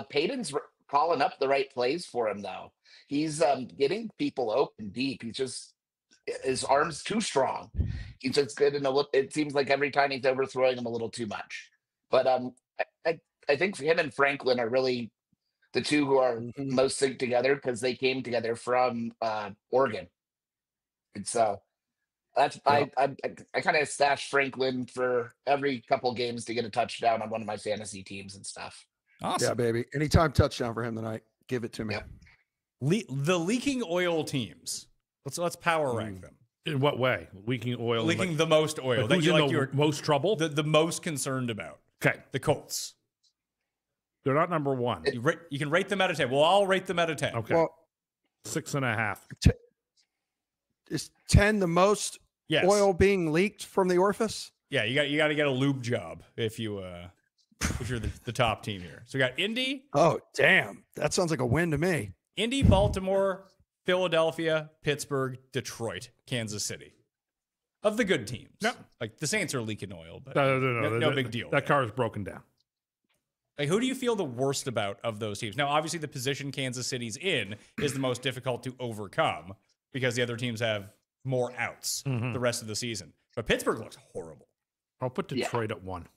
Peyton's calling up the right plays for him, though. He's getting people open deep. His arm's too strong. He's just good in it seems like every time he's overthrowing him a little too much. But I think him and Franklin are really the two who are most synced together because they came together from Oregon. And so that's I kind of stashed Franklin for every couple games to get a touchdown on one of my fantasy teams and stuff. Awesome. Yeah, baby. Anytime touchdown for him tonight. Give it to me. Yep. The leaking oil teams. Let's power rank them. In what way? Leaking oil? Leaking the most oil. Who's in the most trouble? The most concerned about. Okay. The Colts. They're not number one. You can rate them out of 10. Well, I'll rate them out of 10. Okay. Well, 6.5. Is 10 the most oil being leaked from the orifice? Yeah, you got to get a lube job if you're the top team here. So we got Indy. Oh, damn. That sounds like a win to me. Indy, Baltimore, Philadelphia, Pittsburgh, Detroit, Kansas City. Of the good teams. No. Like the Saints are leaking oil, but No, big deal. That car is broken down. Like, who do you feel the worst about of those teams? Now, obviously, the position Kansas City's in is the most difficult to overcome because the other teams have more outs the rest of the season. But Pittsburgh looks horrible. I'll put Detroit at 1.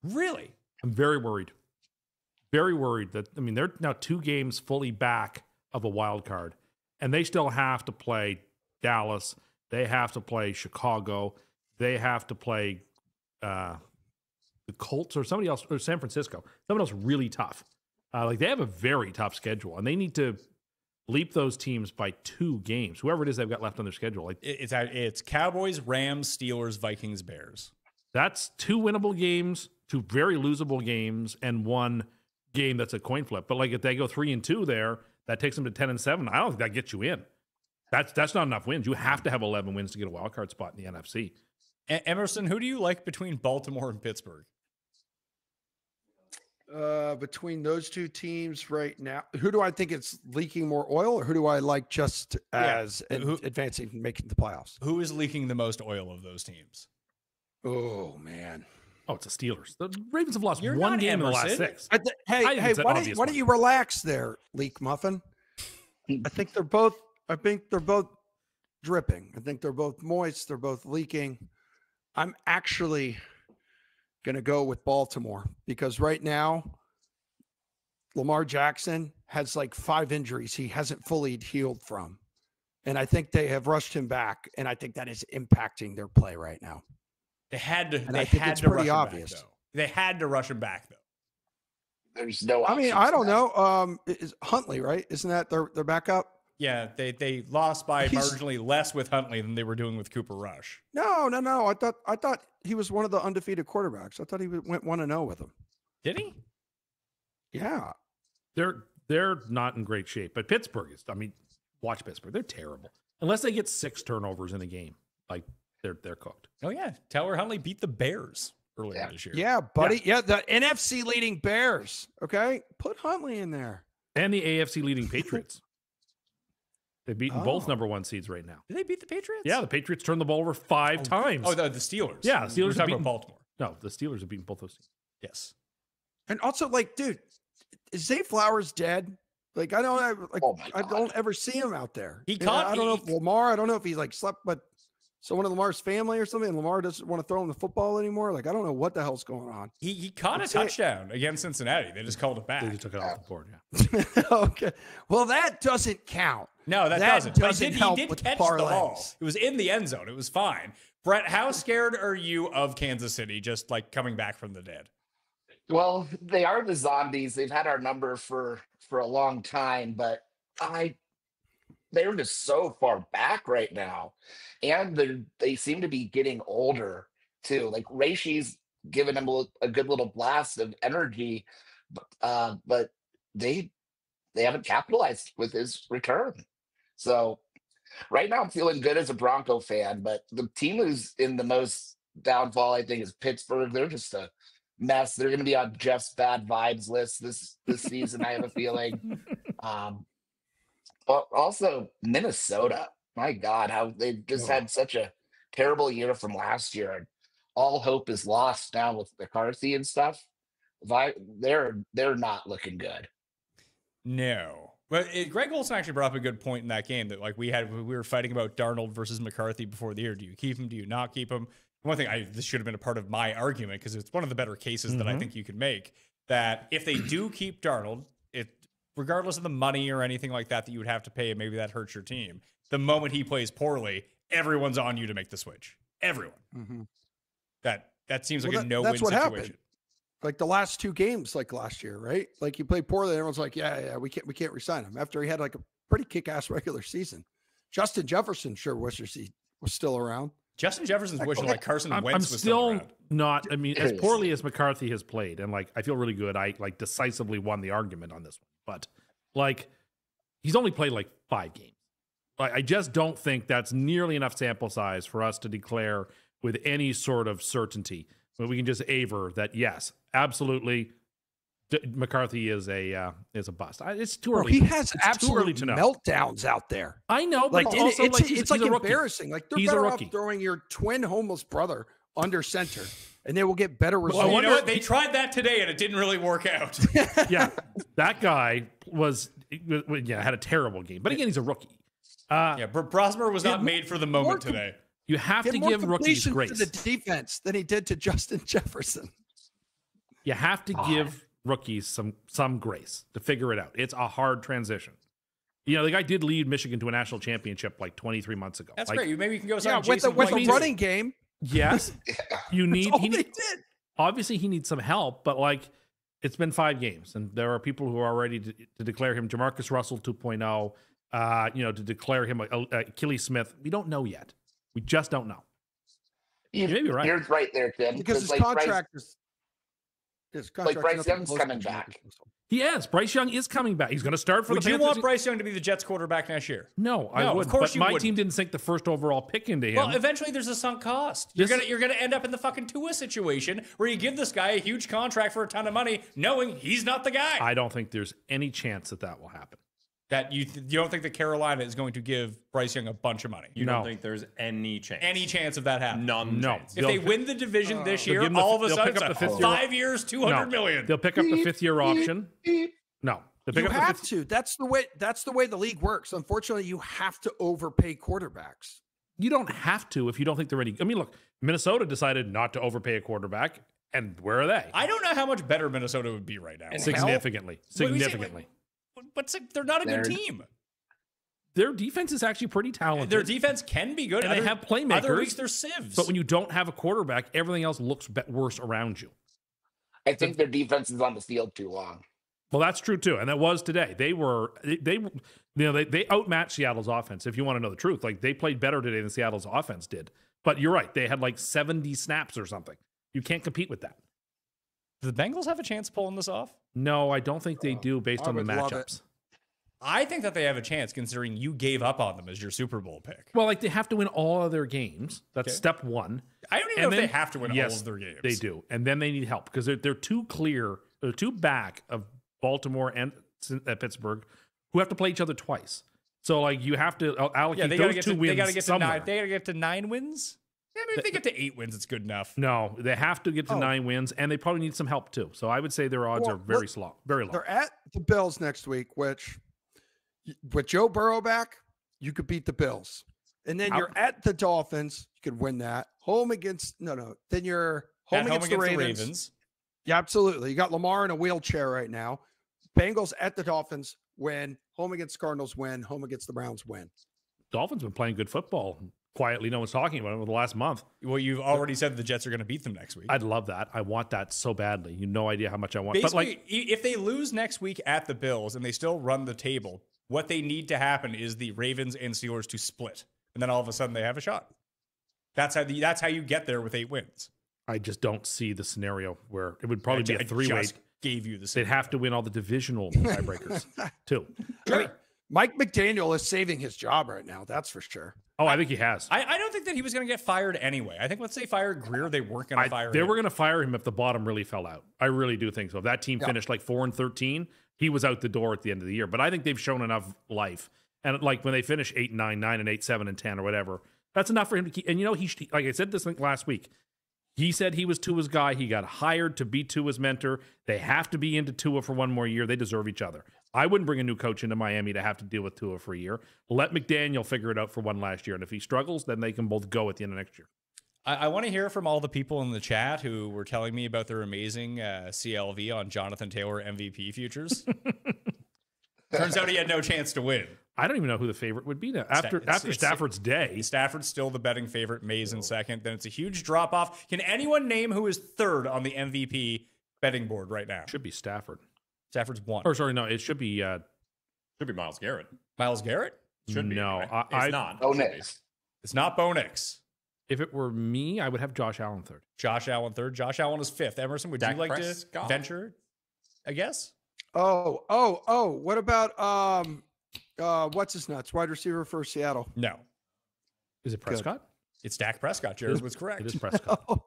Really? I'm very worried. Very worried that, they're now 2 games fully back of a wild card, and they still have to play Dallas. They have to play Chicago. They have to play the Colts or somebody else, or San Francisco. Someone else really tough. They have a very tough schedule, and they need to leap those teams by 2 games. Whoever it is they've got left on their schedule. It's Cowboys, Rams, Steelers, Vikings, Bears. That's 2 winnable games, 2 very losable games, and 1 game that's a coin flip. But if they go 3-2 there, that takes them to 10-7. I don't think that gets you in. That's not enough wins. You have to have 11 wins to get a wild card spot in the NFC. Emerson, who do you like between Baltimore and Pittsburgh? Between those 2 teams right now, who do I think it's leaking more oil, or who do I like just as advancing and making the playoffs? Who is leaking the most oil of those teams? Oh, man. Oh, it's the Steelers. The Ravens have lost You're one not game in the last Emerson. 6. Hey, it's an why obvious don't one. you relax there, Leak Muffin? I think they're both dripping. I think they're both moist. They're both leaking. I'm actually going to go with Baltimore because right now, Lamar Jackson has like 5 injuries he hasn't fully healed from. And I think they have rushed him back. And I think that is impacting their play right now. They had to. And They I think had it's to pretty rush obvious. him back, though. They had to rush him back, though. There's no. I mean, option I for don't that. know. Is Huntley, right? Isn't that their backup? Yeah, they lost by He's- marginally less with Huntley than they were doing with Cooper Rush. No. I thought he was one of the undefeated quarterbacks. I thought he went 1-0 with them. Did he? Yeah. They're not in great shape, but Pittsburgh is. I mean, watch Pittsburgh; they're terrible unless they get 6 turnovers in a game. Like they're cooked. Oh yeah, Tyler Huntley beat the Bears earlier this year. Yeah, buddy. Yeah, the NFC leading Bears. Okay, put Huntley in there. And the AFC leading Patriots. They've beaten both Oh. number 1 seeds right now. Did they beat the Patriots? Yeah, the Patriots turned the ball over 5 times. Oh, the Steelers. Yeah, the Steelers We're have talking beaten- about Baltimore. No, the Steelers have beaten both those teams. Yes. And also, like, dude, is Zay Flowers dead? Like, I don't like. Oh my I God. don't ever see him out there. He And caught- I don't know if he- Lamar. I don't know if he like slept, but someone in Lamar's family or something. And Lamar doesn't want to throw him the football anymore. Like, I don't know what the hell's going on. He caught a That's it. touchdown against Cincinnati. They just called it back. They just took it off the board. Yeah. Okay. Well, that doesn't count. No, that That doesn't. But doesn't he help did with catch the ball. parlays. It was in the end zone. It was fine. Brett, how scared are you of Kansas City just like coming back from the dead? Well, they are the zombies. They've had our number for a long time, but they're just so far back right now, and they seem to be getting older too. Like Reishi's given them a good little blast of energy, but they haven't capitalized with his return. So right now I'm feeling good as a Bronco fan, but the team who's in the most downfall, I think, is Pittsburgh. They're just a mess. They're going to be on Jeff's bad vibes list this season. I have a feeling. But also Minnesota. My God, how they've just had such a terrible year from last year. And all hope is lost now with McCarthy and stuff. They're not looking good. No. But Greg Olson actually brought up a good point in that game that like we were fighting about Darnold versus McCarthy before the year. Do you keep him? Do you not keep him? One thing this should have been a part of my argument because it's one of the better cases that I think you could make that if they do keep Darnold, regardless of the money or anything like that you would have to pay, and maybe that hurts your team. The moment he plays poorly, everyone's on you to make the switch. Everyone. Mm-hmm. That seems like Well, a no-win that's what situation. happened. Like the last 2 games, like last year, right? Like you play poorly, and everyone's like, yeah, we can't resign him after he had like a pretty kick-ass regular season. Justin Jefferson sure wishes he was still around. Justin Jefferson's wishing like Carson I'm Wentz was still still around. not. I mean, as poorly as McCarthy has played, and like I feel really good. I like decisively won the argument on this one, but like he's only played like 5 games. Like I just don't think that's nearly enough sample size for us to declare with any sort of certainty. But we can just aver that yes, absolutely, McCarthy is a bust. It's too Bro, early. he has It's too early absolute to know. meltdowns out there. I know, Like but it- also it's like he's like a rookie. embarrassing. Like they're He's a better off rookie. throwing your twin homeless brother under center, and they will get better results. Well, you know what? They tried that today and it didn't really work out. Yeah, that guy had a terrible game. But again, he's a rookie. Yeah, Brosmer was not made for the moment today. You have Get to more give rookies completions grace. to the defense than he did to Justin Jefferson. You have to give rookies some grace to figure it out. It's a hard transition. You know, the guy did lead Michigan to a national championship like 23 months ago. That's Like, great. Maybe you can go sign Yeah, with Jason the White. running game. Yes, you need. All He they need did. obviously he needs some help, but like it's been 5 games, and there are people who are ready to declare him Jamarcus Russell 2.0. To declare him Achilles Smith. We don't know yet. We just don't know. You may be right. You're right there, Tim. Because his like contract is Bryce nothing Young's close coming to back. Jamarcus Russell. He is. Bryce Young is coming back. He's going to start for Would the you Panthers. want Bryce Young to be the Jets quarterback next year? No, I No, of would. course But you my wouldn't. team didn't sink the first overall pick into him. Well, eventually there's a sunk cost. You're This- gonna end up in the fucking Tua situation where you give this guy a huge contract for a ton of money, knowing he's not the guy. I don't think there's any chance that will happen. That you don't think that Carolina is going to give Bryce Young a bunch of money? You don't think there's any chance? Any chance of that happening? None. No. Chance. If they win the division this year, give them the- all of a they'll sudden, pick up it's the like, fifth year- 5 years, $200 million. They'll pick up the 5th-year option. No. They'll pick You up the have fifth- to. That's the way the league works. Unfortunately, you have to overpay quarterbacks. You don't have to if you don't think they're ready. I mean, look, Minnesota decided not to overpay a quarterback, and where are they? I don't know how much better Minnesota would be right now. Significantly. What do we say? Significantly. But they're not a good team. Their defense is actually pretty talented. Their defense can be good. And they have playmakers. Other weeks, they're sieves. But when you don't have a quarterback, everything else looks worse around you. I think their defense is on the field too long. Well, that's true too, and that was today. They outmatched Seattle's offense. If you want to know the truth, like they played better today than Seattle's offense did. But you're right; they had like 70 snaps or something. You can't compete with that. Do the Bengals have a chance of pulling this off? No, I don't think they do based I on the would love it. matchups. I think that they have a chance, considering you gave up on them as your Super Bowl pick. Well, like they have to win all of their games. That's Okay. step one. I don't even know if they have to win all of their games. They do, and then they need help because they're too clear. They're too back of Baltimore and Pittsburgh, who have to play each other twice. So like you have to allocate they gotta those get 2 to, wins they gotta get somewhere. to 9. They gotta get to 9 wins. Yeah, maybe if they get to 8 wins, it's good enough. No, they have to get to 9 wins, and they probably need some help too. So I would say their odds Well, are very look, very low. They're at the Bills next week, which with Joe Burrow back, you could beat the Bills. And then you're at the Dolphins, you could win that. Home against then you're home, against, the Ravens. Yeah, absolutely. You got Lamar in a wheelchair right now. Bengals at the Dolphins win. Home against Cardinals win. Home against the Browns win. Dolphins been playing good football. Quietly, no one's talking about it over the last month. Well, you've already said the Jets are going to beat them next week. I'd love that. I want that so badly. You have no idea how much I want. Basically, But like, if they lose next week at the Bills and they still run the table, what they need to happen is the Ravens and Steelers to split, and then all of a sudden they have a shot. That's how you get there with 8 wins. I just don't see the scenario where it would probably be a 3-way. Gave you the. They'd have to win all the divisional tiebreakers too. I mean, Mike McDaniel is saving his job right now. That's for sure. Oh, I think he has. I don't think that he was going to get fired anyway. I think once they fired Greer, they weren't going to fire him. They were going to fire him if the bottom really fell out. I really do think so. If that team finished like 4-13, he was out the door at the end of the year. But I think they've shown enough life. And like when they finish 8-9, 9-8, 7-10, or whatever, that's enough for him to keep. And he like I said this last week. He said he was Tua's guy. He got hired to be Tua's mentor. They have to be into Tua for one more year. They deserve each other. I wouldn't bring a new coach into Miami to have to deal with Tua for a year. Let McDaniel figure it out for one last year. And if he struggles, then they can both go at the end of next year. I want to hear from all the people in the chat who were telling me about their amazing CLV on Jonathan Taylor MVP futures. Turns out he had no chance to win. I don't even know who the favorite would be now. After Stafford's day. Stafford's still the betting favorite. Mays in second. Then it's a huge drop off. Can anyone name who is third on the MVP betting board right now? Should be Stafford. Stafford's 1. Or sorry, no, it should be Miles Garrett. Miles Garrett? Should be. No, Anyway. it's not. Oh, Should be. next. It's not Bo Nix. If it were me, I would have Josh Allen third. Josh Allen third. Josh Allen is 5th. Emerson, would Dak you like Prescott? to venture a guess? Oh. What about what's his nuts? Wide receiver for Seattle. No. Is it Prescott? It's Dak Prescott. Jared was correct. It is Prescott.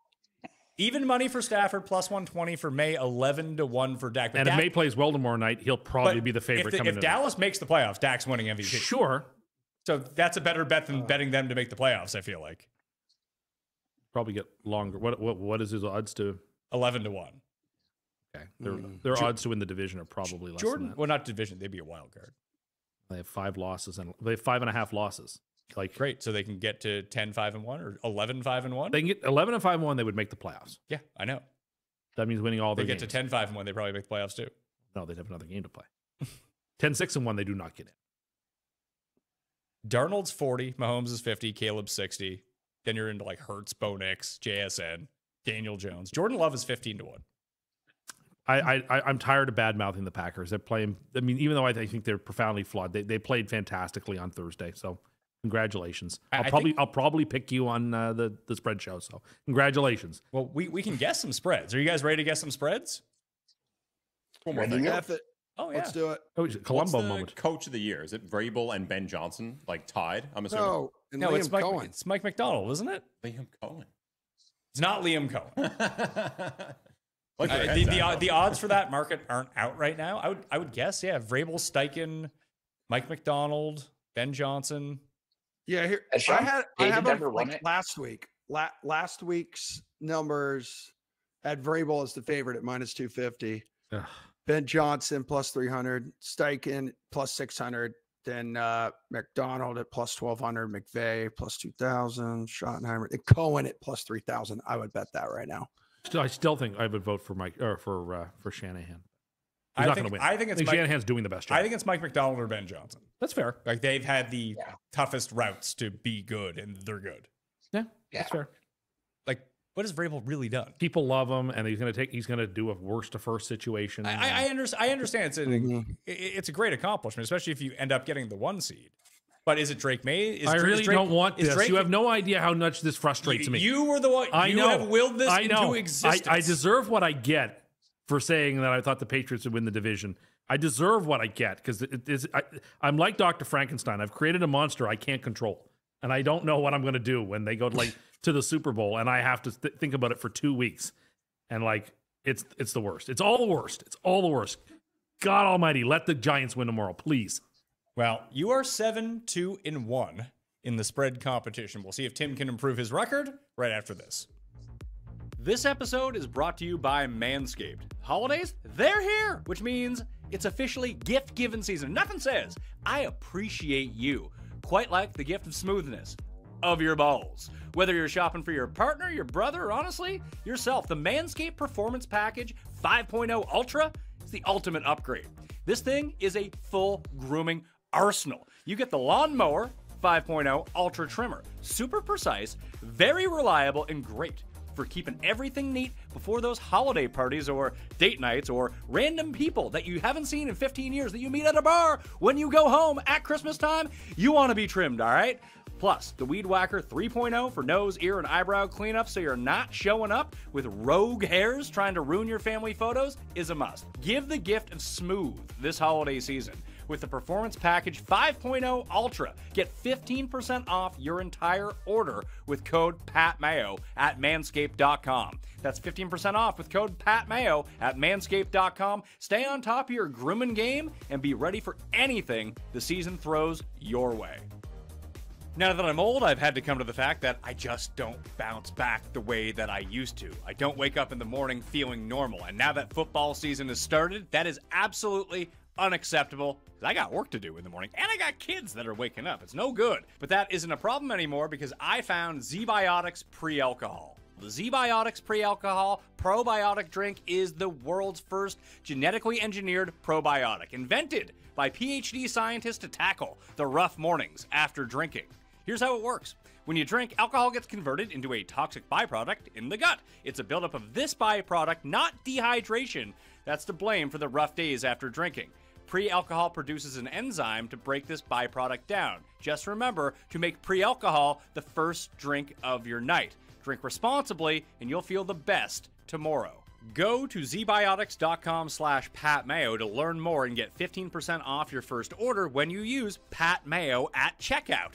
Even money for Stafford, plus 120 for May, 11-1 for Dak. But And if Dak, May plays well tomorrow night, he'll probably but be the favorite coming if in. Dallas makes the playoffs, Dak's winning MVP. Sure. So that's a better bet than betting them to make the playoffs, I feel like. Probably get longer. What is his odds to? 11-1. Okay. Their odds to win the division are probably less than that. Well, not division. They'd be a wild card. They have 5 losses and they have 5.5 losses. Like Great. So they can get to 10-5-1 or 11-5-1? they can get 11-5-1, they would make the playoffs. Yeah, I know. That means winning all They their get games. to 10-5-1, they probably make the playoffs too. No, they'd have another game to play. 10-6-1, they do not get in. Darnold's 40, Mahomes is 50, Caleb's 60. Then you're into like Hurts, Bo Nix, JSN, Daniel Jones. Jordan Love is 15-1. I'm tired of bad mouthing the Packers. They're playing. I mean, even though I think they're profoundly flawed, they played fantastically on Thursday. So congratulations. I'll probably pick you on the spread show. So congratulations. Well, we can guess some spreads. Are you guys ready to guess some spreads? One more Ready thing. to go? F it. Oh, yeah. Let's do it. Oh, it's a What's Columbo the moment. coach of the year? Is it Vrabel and Ben Johnson like tied? I'm assuming. No, and No, Liam it's Mike, Cohen. it's Mike McDonald, isn't it? Liam Cohen. It's not Liam Cohen. Like your head's at, The odds for that market aren't out right now. I would guess, yeah, Vrabel, Steichen, Mike McDonald, Ben Johnson. Yeah, here Has Sean I Payton have ever them, won like, it? last week. Last week's numbers at Vrabel as the favorite at -250. Ugh. Ben Johnson plus 300, Steichen plus 600, then McDonald at plus 1200, McVay plus 2000, Schottenheimer, and Cohen at plus 3000. I would bet that right now. I still think I would vote for Mike or for Shanahan. He's I not think, going to win. I think it's Mike, Shanahan's doing the best job. I think it's Mike McDonald or Ben Johnson. That's fair. Like they've had the toughest routes to be good, and they're good. Yeah, that's fair. Like, what has Vrabel really done? People love him, and he's going to do a worst to first situation. I understand. It's a great accomplishment, especially if you end up getting the 1 seed. But is it Drake May? I really don't want this. You have no idea how much this frustrates me. You were the one. I know. You have willed this into existence. I deserve what I get for saying that I thought the Patriots would win the division. I deserve what I get because I'm like Dr. Frankenstein. I've created a monster I can't control, and I don't know what I'm going to do when they go to the Super Bowl, and I have to think about it for 2 weeks. And it's the worst. It's all the worst. It's all the worst. God Almighty, let the Giants win tomorrow, please. Well, you are 7-2-1 in the spread competition. We'll see if Tim can improve his record right after this. This episode is brought to you by Manscaped. Holidays, they're here, which means it's officially gift-giving season. Nothing says, I appreciate you, quite like the gift of smoothness of your balls. Whether you're shopping for your partner, your brother, or honestly, yourself, the Manscaped Performance Package 5.0 Ultra is the ultimate upgrade. This thing is a full grooming arsenal. You get the Lawnmower 5.0 Ultra Trimmer. Super precise, very reliable, and great for keeping everything neat before those holiday parties or date nights or random people that you haven't seen in 15 years that you meet at a bar. When you go home at Christmas time, you want to be trimmed, all right? Plus, the Weed Whacker 3.0 for nose, ear, and eyebrow cleanup so you're not showing up with rogue hairs trying to ruin your family photos is a must. Give the gift of smooth this holiday season with the Performance Package 5.0 Ultra. Get 15% off your entire order with code PATMAYO at manscaped.com. That's 15% off with code PATMAYO at manscaped.com. Stay on top of your grooming game and be ready for anything the season throws your way. Now that I'm old, I've had to come to the fact that I just don't bounce back the way that I used to. I don't wake up in the morning feeling normal. And now that football season has started, that is absolutely unacceptable. I got work to do in the morning, and I got kids that are waking up. It's no good. But that isn't a problem anymore because I found ZBiotics Pre-Alcohol. The ZBiotics Pre-Alcohol probiotic drink is the world's first genetically engineered probiotic, invented by PhD scientists to tackle the rough mornings after drinking. Here's how it works. When you drink, alcohol gets converted into a toxic byproduct in the gut. It's a buildup of this byproduct, not dehydration, that's to blame for the rough days after drinking. Pre-alcohol produces an enzyme to break this byproduct down. Just remember to make pre-alcohol the first drink of your night. Drink responsibly, and you'll feel the best tomorrow. Go to zbiotics.com/PatMayo to learn more and get 15% off your first order when you use PatMayo at checkout.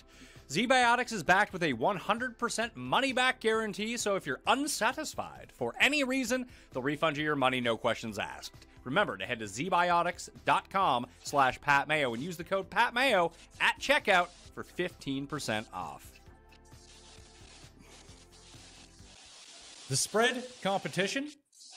ZBiotics is backed with a 100% money-back guarantee, so if you're unsatisfied for any reason, they'll refund you your money, no questions asked. Remember to head to zbiotics.com/PatMayo and use the code PatMayo at checkout for 15% off. The spread competition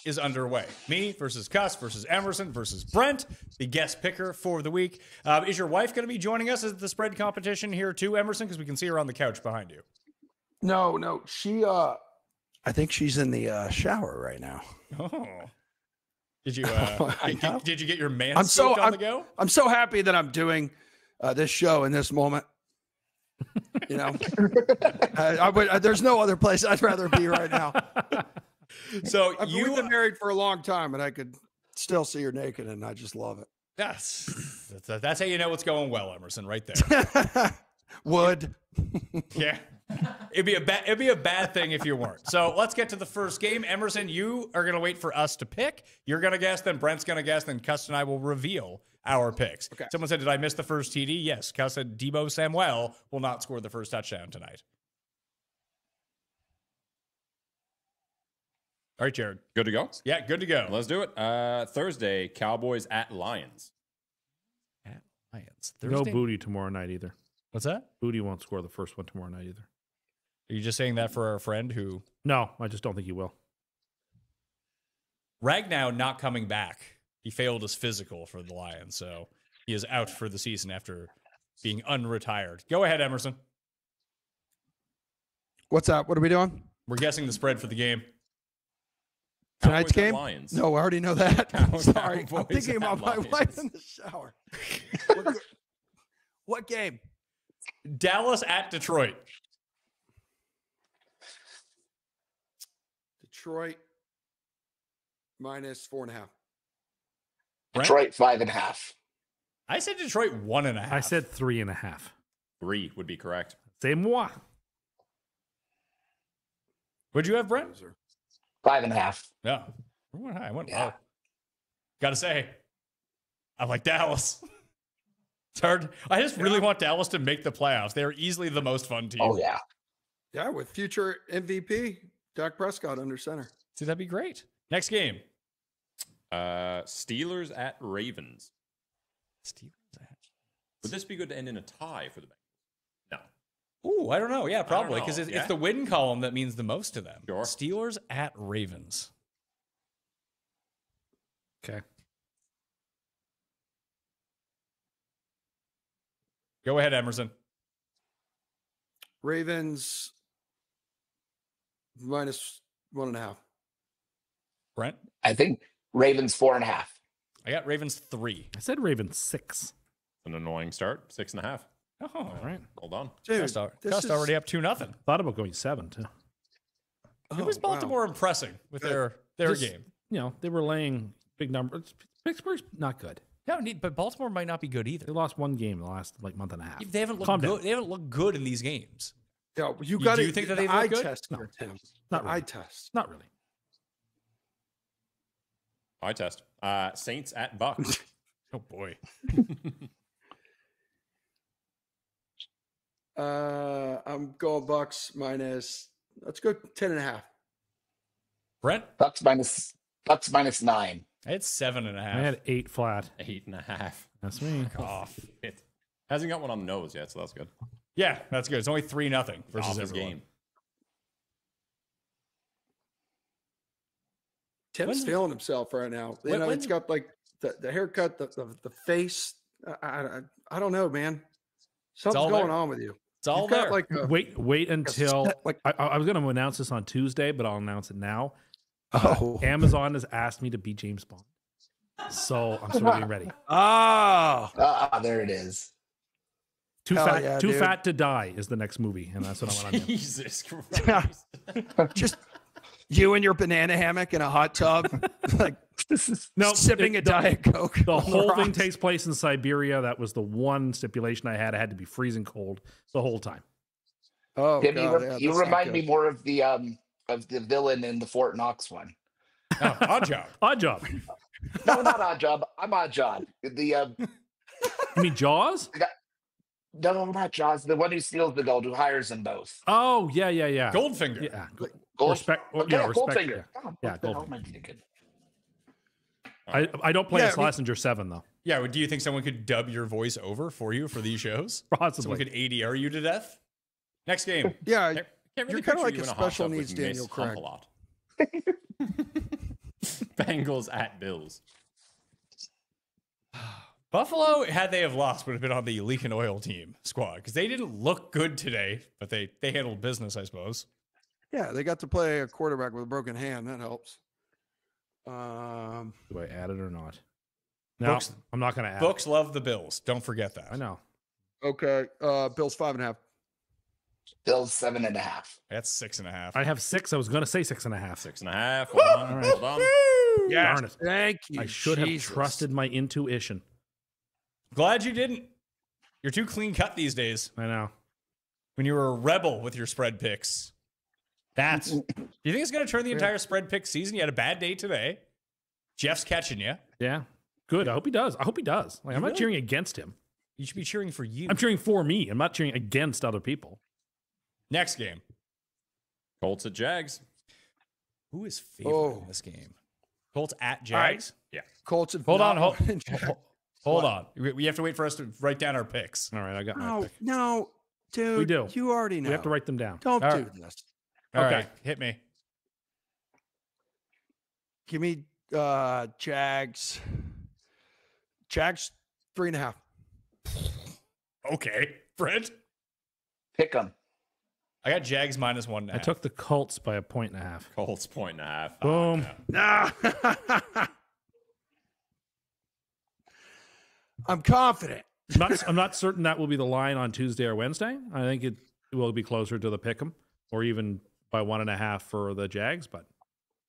is underway. Me versus Cust versus Emerson versus Brent, the guest picker for the week. Is your wife going to be joining us at the spread competition here too, Emerson? Because we can see her on the couch behind you. No, she I think she's in the shower right now. Oh. Did you did you get your man on the go? I'm so happy that I'm doing this show in this moment. You know, there's no other place I'd rather be right now. So we've been married for a long time, and I could still see her naked, and I just love it. Yes, that's how you know it's going well, Emerson, right there. Would. Yeah. It'd be a bad thing if you weren't. So let's get to the first game. Emerson, you are going to wait for us to pick. You're going to guess, then Brent's going to guess, then Cust and I will reveal our picks. Okay. Someone said, did I miss the first TD? Yes. Cust said Deebo Samuel will not score the first touchdown tonight. All right, Jared. Good to go? Yeah, good to go. Let's do it. Thursday, Cowboys at Lions. Lions. No Thursday. Booty tomorrow night either. What's that? Booty won't score the first one tomorrow night either. Are you just saying that for our friend who No, I just don't think he will. Ragnow not coming back? He failed his physical for the Lions, so he is out for the season after being unretired. Go ahead, Emerson. What's up? What are we doing? We're guessing the spread for the game. Tonight's Cowboys at game? Lions. No, I already know that. Sorry. I'm Cowboys thinking at about my Lions. wife in the shower. What game? Dallas at Detroit. Detroit minus 4.5. Brent? Detroit 5.5. I said Detroit 1.5. I said 3.5. 3 would be correct. C'est moi. What'd you have, Brent? 5.5. Yeah. I went high. I went Yeah. low. Gotta say, I like Dallas. It's hard. I just really want Dallas to make the playoffs. They're easily the most fun team. Oh, yeah. Yeah, with future MVP, Dak Prescott under center. See, that'd be great. Next game. Steelers at Ravens. Steelers at. Would this be good to end in a tie for the Bengals? No. Ooh, I don't know. Yeah, probably. know. Because it's Yeah. the win column that means the most to them. Sure. Steelers at Ravens. Okay. Go ahead, Emerson. Ravens minus 1.5. Brent? I think Ravens 4.5. I got Ravens 3. I said Ravens 6. An annoying start. 6.5. Oh, All right. Hold on. Dude, Cust this is- already up 2-0. Thought about going 7 too. Oh, It was wow. Baltimore impressing with their This- game. You know, they were laying big numbers. Pittsburgh's not good. No, but Baltimore might not be good They either. lost one game in the last month and a half. They haven't looked Calm good. down. They haven't looked good in these games. Yeah, you do got you think that they look eye good? test No. here, Tim. Not The really. eye test. Not really. Eye test. Saints at Bucks. Oh boy. I'm going Bucks minus. Let's go 10.5. Brent? Bucks minus 9. I had 7.5. I had 8 flat. 8.5. That's me. off. It hasn't got one on the nose yet, so that's good. Yeah, that's good. It's only 3-0 versus Off his everyone. game. Tim's When's- feeling himself right now. You When- know, when- it's got like the haircut, the face. I don't know, man. Something's all going there. on with you. It's all You've got there. like a, Wait until like I was going to announce this on Tuesday, but I'll announce it now. oh Amazon has asked me to be James Bond, so I'm sort of getting ready. There it is. Too Hell fat, yeah, too dude. fat to die is the next movie, and that's what I want to do. Jesus Christ. just you in your banana hammock in a hot tub, like No, sipping a Diet Coke. The on whole thing rocks. takes place in Siberia. That was the one stipulation I had. I had to be freezing cold the whole time. Oh, Tim, God, you, yeah, you that's not remind me good. more of the villain in the Fort Knox one. Oh, odd job. Odd Job. No, not Odd Job. I'm Odd Job. You mean Jaws? No, not Jaws. The one who steals the gold, who hires them both. Oh yeah. Goldfinger. Yeah. Gold, Respect. okay, Yeah, respect. Goldfinger. Yeah. God, Yeah, what the hell Goldfinger. am I thinking? I don't play Yeah, a Schlesinger 7 though. Yeah, do you think someone could dub your voice over for you for these shows? Someone Possibly. could ADR you to death? Next game. Yeah, Can't really You're kinda picture like you a in hot special tub with needs Miss Daniel Craig. Hump-a-Lot. Bengals at Bills. Buffalo, had they have lost, would have been on the leak and oil team squad because they didn't look good today, but they handled business, I suppose. yeah, they got to play a quarterback with a broken hand. That helps. Do I add it or not? No, Books- I'm not going to add Books love the Bills. Don't forget that. it. I know. Okay, Bills 5.5. Bills 7.5. That's 6.5. I have 6. I was going to say 6.5. 6.5. Hold on. All right. Hold on. Darn it. Thank you. I should have Jesus. trusted my intuition. Glad you didn't. You're too clean cut these days. I know. When you were a rebel with your spread picks. That's. Do you think it's going to turn the entire spread pick season? You had a bad day today. Jeff's catching you. Yeah. Good. I hope he does. Like, I'm not cheering against him. You should be cheering for you. I'm cheering for me. I'm not cheering against other people. Next game. Colts at Jags. Who is favored Oh. in this game? Colts at Jags. Yeah. Colts have Hold not on. won in Jack- Hold on. We have to wait for us to write down our picks. All right, I got my No, pick. no, dude. We do. You already know. We have to write them down. Don't All do right. this. All Okay. right, hit me. Give me Jags. Jags 3.5. Okay, Brent. Pick them. I got Jags -1.5. I took the Colts by 1.5 points. Colts 1.5. Boom. I'm confident. I'm not certain that will be the line on Tuesday or Wednesday. I think it will be closer to the pick'em, or even by 1.5 for the Jags, but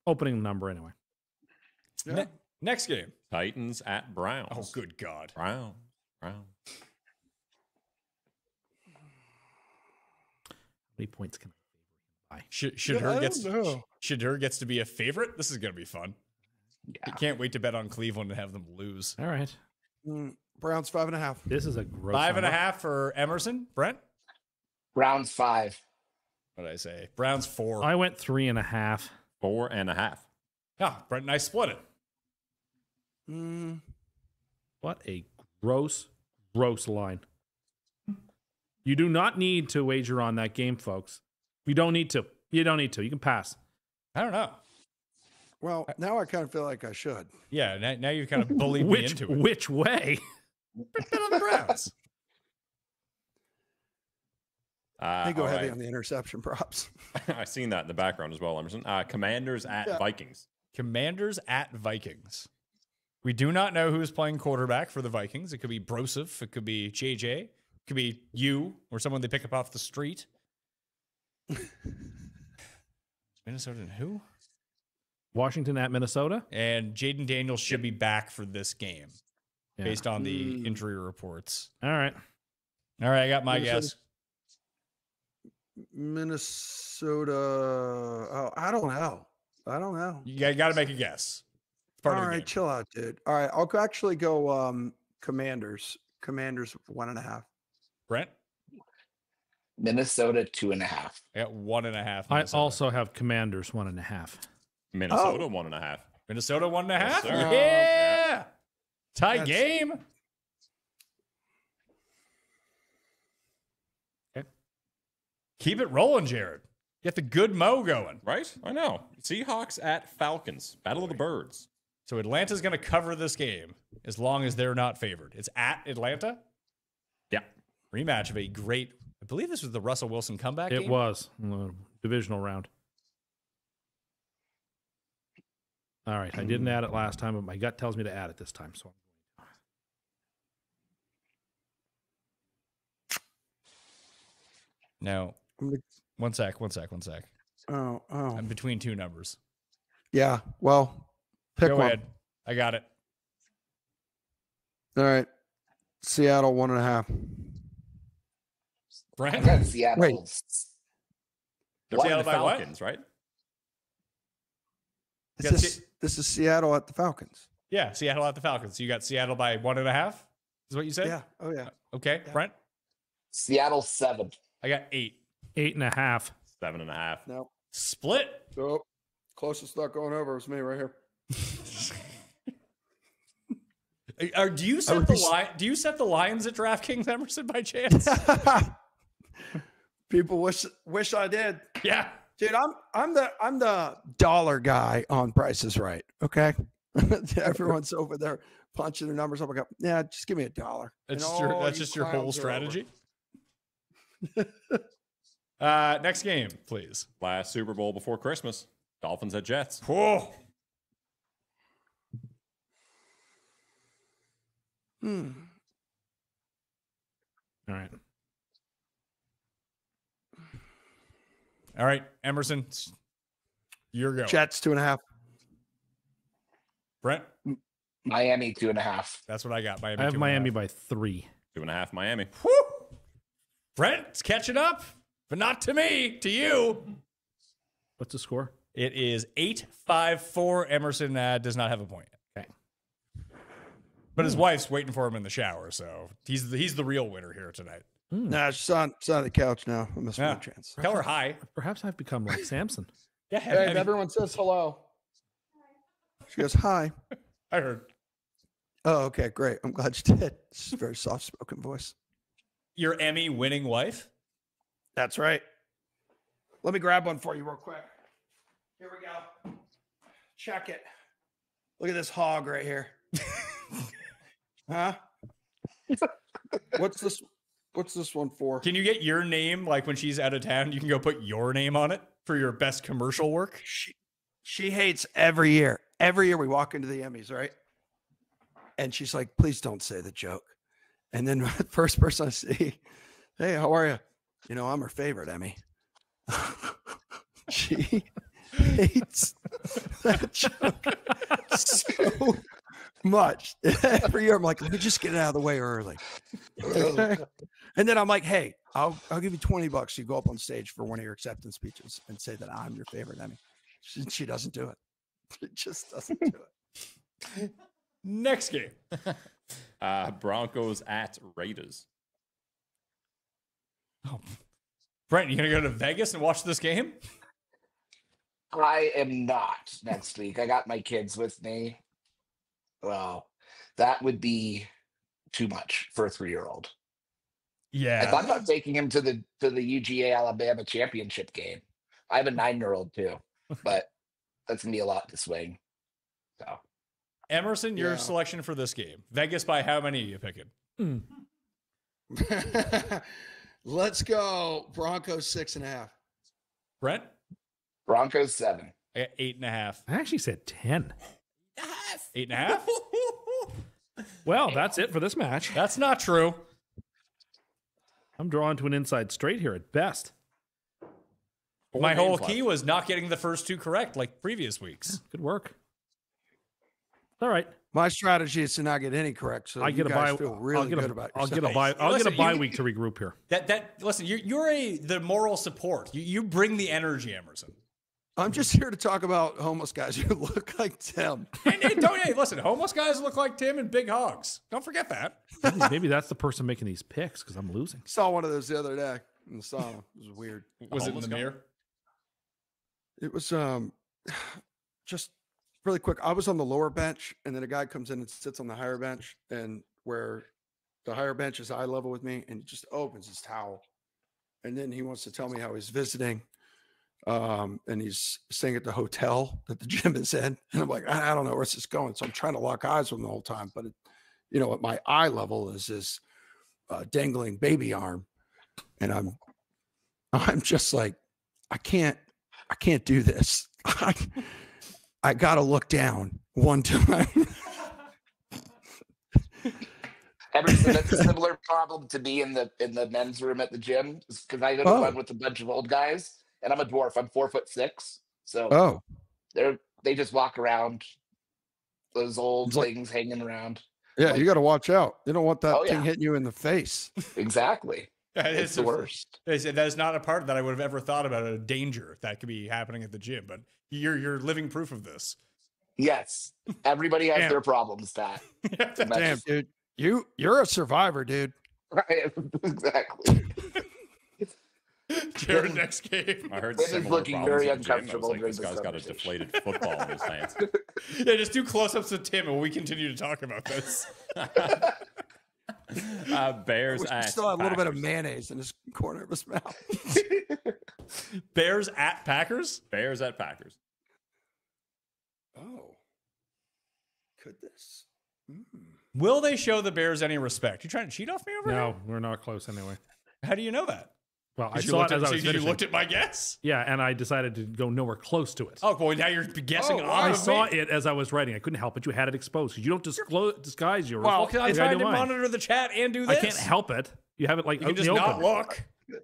opening number anyway. Next game. Titans at Browns. Oh, good God. Brown. How many points can I favor him by? Shedeur gets to be a favorite. This is gonna be fun. I can't wait to bet on Cleveland and have them lose. All right. Browns 5.5. This is a gross 5.5 for Emerson. Brent. Browns 5. What did I say? Browns 4. I went 3.5. 4.5. Yeah, Brent and I split it. What a gross line. You do not need to wager on that game, folks. You don't need to. You don't need to. You can pass. I don't know. Well, now I kind of feel like I should. Yeah, now you kind of bullied me into it. Which way? Bet on the Browns. They go all heavy right. on the interception props. I've seen that in the background as well, Emerson. Commanders at Vikings. Commanders at Vikings. We do not know who is playing quarterback for the Vikings. It could be Broseph. It could be JJ. It could be you or someone they pick up off the street. Minnesota and who? Washington at Minnesota. And Jaden Daniels should be back for this game based on the injury reports. All right. All right, I got my Minnesota. guess. Minnesota. Oh, I don't know. You got to make a guess. It's part All of the right, game. chill out, dude. All right, I'll actually go Commanders. Commanders 1.5. Brent? Minnesota 2.5. I got 1.5. I Minnesota. also have Commanders 1.5. Minnesota 1.5. Minnesota 1.5? Yes, sir. Yeah. Tie That's- game. Okay. Keep it rolling, Jared. Get the good mo going. Right? I know. Seahawks at Falcons. Battle of the Birds. So Atlanta's going to cover this game as long as they're not favored. It's at Atlanta. Yeah. Rematch of a great, I believe this was the Russell Wilson comeback game. It was divisional round. All right. I didn't add it last time, but my gut tells me to add it this time. So No. One sec. Oh. I'm between two numbers. Yeah. Well, pick Go one. ahead. I got it. All right. Seattle 1.5. I Brent? got Seattle. Wait. They're playing the Seattle by what? Falcons, right? Yeah, This is Seattle at the Falcons. Yeah, Seattle at the Falcons. So you got Seattle by 1.5? Is what you said? Yeah. Oh yeah. Okay. Yeah. Brent? Seattle 7. I got 8. 8.5. 7.5. No. Split. So closest not going over was me right here. Do you set the line? Do you set the lines at DraftKings, Emerson, by chance? People wish I did. Yeah. Dude, I'm the dollar guy on Prices Right. Okay. Everyone's over there punching their numbers up. I go, yeah, just give me $1. That's And just your all that's you just your whole clowns are over. strategy. Next game, please. Last Super Bowl before Christmas. Dolphins at Jets. Oh, Hmm. All right. all right, Emerson, it's your go. Jets 2.5. Brent, Miami 2.5. that's what I got. Miami. I have 2.5. Miami by 3. 2.5 Miami. Woo! Brent's catching up, but not to me. To you. What's the score? It is 8-5-4. Emerson does not have a point. Okay. But his wife's waiting for him in the shower, so he's the real winner here tonight. Nah, she's on the couch now. I missed Yeah. my chance. Tell her hi. Perhaps I've become like Samson. Yeah, Hey, have you- everyone says hello. She goes, hi. I heard. Oh, okay, great. I'm glad you did. It's a very soft-spoken voice. Your Emmy-winning wife? That's right. Let me grab one for you real quick. Here we go. Check it. Look at this hog right here. Huh? What's this? What's this one for? Can you get your name, like when she's out of town, you can go put your name on it for your best commercial work? She hates every year. Every year we walk into the Emmys, right? And she's like, please don't say the joke. And then the first person I see, hey, how are you? You know, I'm her favorite Emmy. She hates that joke so much. Every year I'm like, let me just get it out of the way early. And then I'm like, hey, I'll give you $20. You go up on stage for one of your acceptance speeches and say that I'm your favorite Emmy. She doesn't do it. She just doesn't do it. Next game. Broncos at Raiders. Oh, Brent, you gonna go to Vegas and watch this game? I am not next week. I got my kids with me. Well, that would be too much for a 3-year-old. Yeah. I thought about taking him to the UGA Alabama championship game. I have a 9-year-old too, but that's gonna be a lot to swing. So, Emerson, your selection for this game. Vegas by how many are you picking? Let's go. Broncos 6.5. Brent? Broncos 7. I got 8.5. I actually said 10. 8.5? Well, that's it for this match. That's not true. I'm drawing to an inside straight here at best. My whole key was not getting the first two correct like previous weeks. Good work. All right. My strategy is to not get any correct, so I you get a guys bye. feel really good about I'll yourself. get a bye. I'll Listen, get a bye you- week to regroup here. Listen, you're the moral support. You bring the energy, Emerson. I'm just here to talk about homeless guys who look like Tim. And hey, listen, homeless guys look like Tim and big hogs. Don't forget that. Maybe that's the person making these picks because I'm losing. Saw one of those the other day in the sauna. It was weird. Was it in the mirror? It was just really quick. I was on the lower bench, and then a guy comes in and sits on the higher bench, and where the higher bench is eye level with me, and he just opens his towel, and then he wants to tell me how he's visiting, and he's staying at the hotel that the gym is in, and I'm like, I don't know where's this going, so I'm trying to lock eyes with him the whole time, but at my eye level is this dangling baby arm, and I'm just like, I can't do this. I got to look down one time. Emerson, that's a similar problem to me in the men's room at the gym because I go to run with a bunch of old guys, and I'm a dwarf. I'm 4'6", so they just walk around. Those old things hanging around. Yeah, you got to watch out. You don't want that thing hitting you in the face. Exactly. It's the worst. That is not a part that I would have ever thought about a danger that could be happening at the gym, but you're living proof of this. Yes. Everybody has their problems, Pat. Damn, dude. You're a survivor, dude. Right. Exactly. Jared, next game. I heard This is similar looking problems very at the gym. I was uncomfortable like, during this this guy's got a conversation. deflated football in his hands. Yeah, just do close-ups of Tim, and we continue to talk about this. Bears He at still had a little bit of Packers. mayonnaise in his corner of his mouth. Bears at Packers? Bears at Packers. Oh, could this? Will they show the Bears any respect? You trying to cheat off me over here? No, we're not close anyway. How do you know that? Well, I Because you saw looked it as I at- was you finishing. looked at my guess? Yeah, and I decided to go nowhere close to it. Oh, boy, now you're guessing off I of saw me. it as I was writing. I couldn't help it. You had it exposed because you don't disguise your. Well, because I'm like I trying do to mine. monitor the chat and do this. I can't help it. You have it like You out can in just the not open. look. You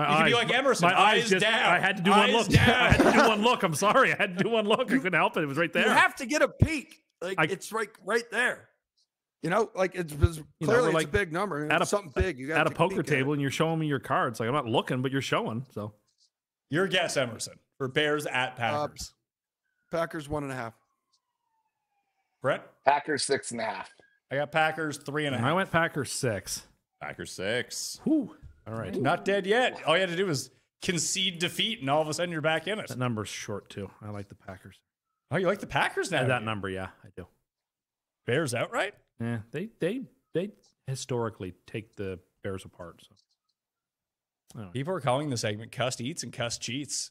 can be like Emerson, My eyes eyes just, down. I had to do one Eyes look. down. I had to do one look. I'm sorry. I had to do one look. I couldn't help it. It was right there. You have to get a peek. Like it's right there. Like it's clearly we're it's like a big number. at a- It's something big. You got at a poker table and you're showing me your cards. Like I'm not looking, but you're showing. So Your guess, Emerson, for Bears at Packers. Packers 1.5. Brett? Packers 6.5. I got Packers 3.5. I went Packers 6. Packers 6. Whew. All right. Not dead yet. All you had to do was concede defeat, and all of a sudden you're back in it. That number's short too. I like the Packers. Oh, you like the Packers now? That number, yeah, I do. Bears outright? They historically take the Bears apart. So. I don't know. People are calling the segment Cust Eats and Cust Cheats.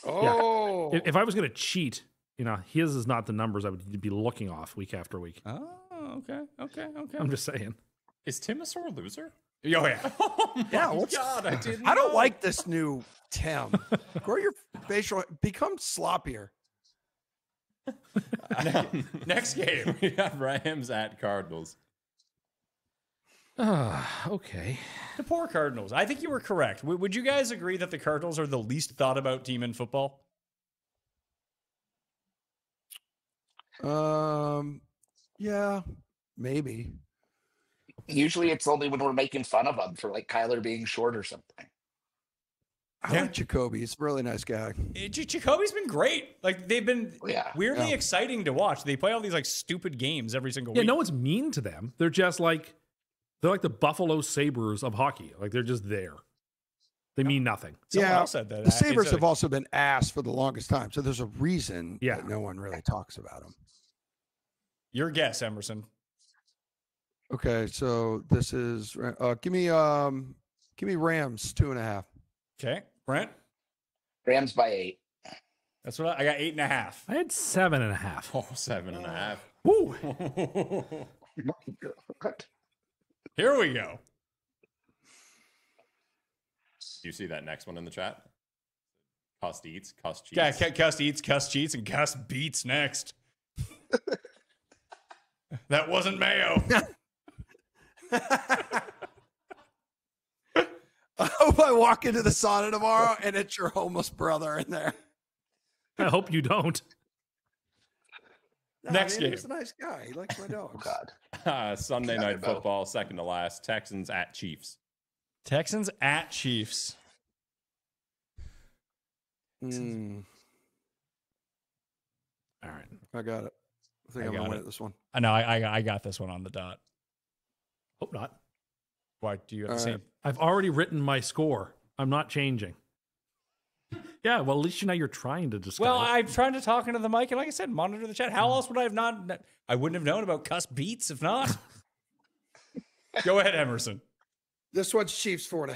Oh, If I was going to cheat, his is not the numbers I would be looking off week after week. Oh, okay. I'm just saying. Is Tim a sore loser? Oh, yeah. yeah. What's, God, I didn't. I don't like this new Tim. Grow your facial. Become sloppier. Next game. We have Rams at Cardinals. Okay. The poor Cardinals. I think you were correct. Would you guys agree that the Cardinals are the least thought about team in football? Yeah, maybe. Usually it's only when we're making fun of them for like Kyler being short or something. I like Jacoby. He's a really nice guy. Jacoby's been great. Like they've been weirdly Yeah. exciting to watch. They play all these like stupid games every single Yeah, week. no one's mean to them. They're just like the Buffalo Sabres of hockey. Like they're just there. They mean nothing. Someone Yeah, else said that. The Sabres It's have also been ass for the longest time, so there's a reason Yeah. that no one really talks about them. Your guess, Emerson. Okay, so this is give me Rams 2.5. Okay, Brent. Rams by 8. That's what I got. 8.5. I had 7.5. Oh, 7.5. Woo! Here we go. Do you see that next one in the chat? Cust Eats, Cust Cheats. Yeah, Cust Eats, Cust Cheats, and Cust Beats next. That wasn't Mayo. I hope I walk into the sauna tomorrow and it's your homeless brother in there. I hope you don't. Next game. He's a nice guy. He likes my dogs. Oh, God. Sunday night football, second to last. Texans at Chiefs. Texans at Chiefs. All right. I got it. I think I I'm got going to win it. at this one. I know. I got this one on the dot. Hope not. Why do you have the All same? right. I've already written my score. I'm not changing. Yeah, well, at least you're trying to discuss. Well, I'm trying to talk into the mic, and like I said, monitor the chat. How else would I have not? I wouldn't have known about Cust Beats if not. Go ahead, Emerson. This one's Chiefs 4.5.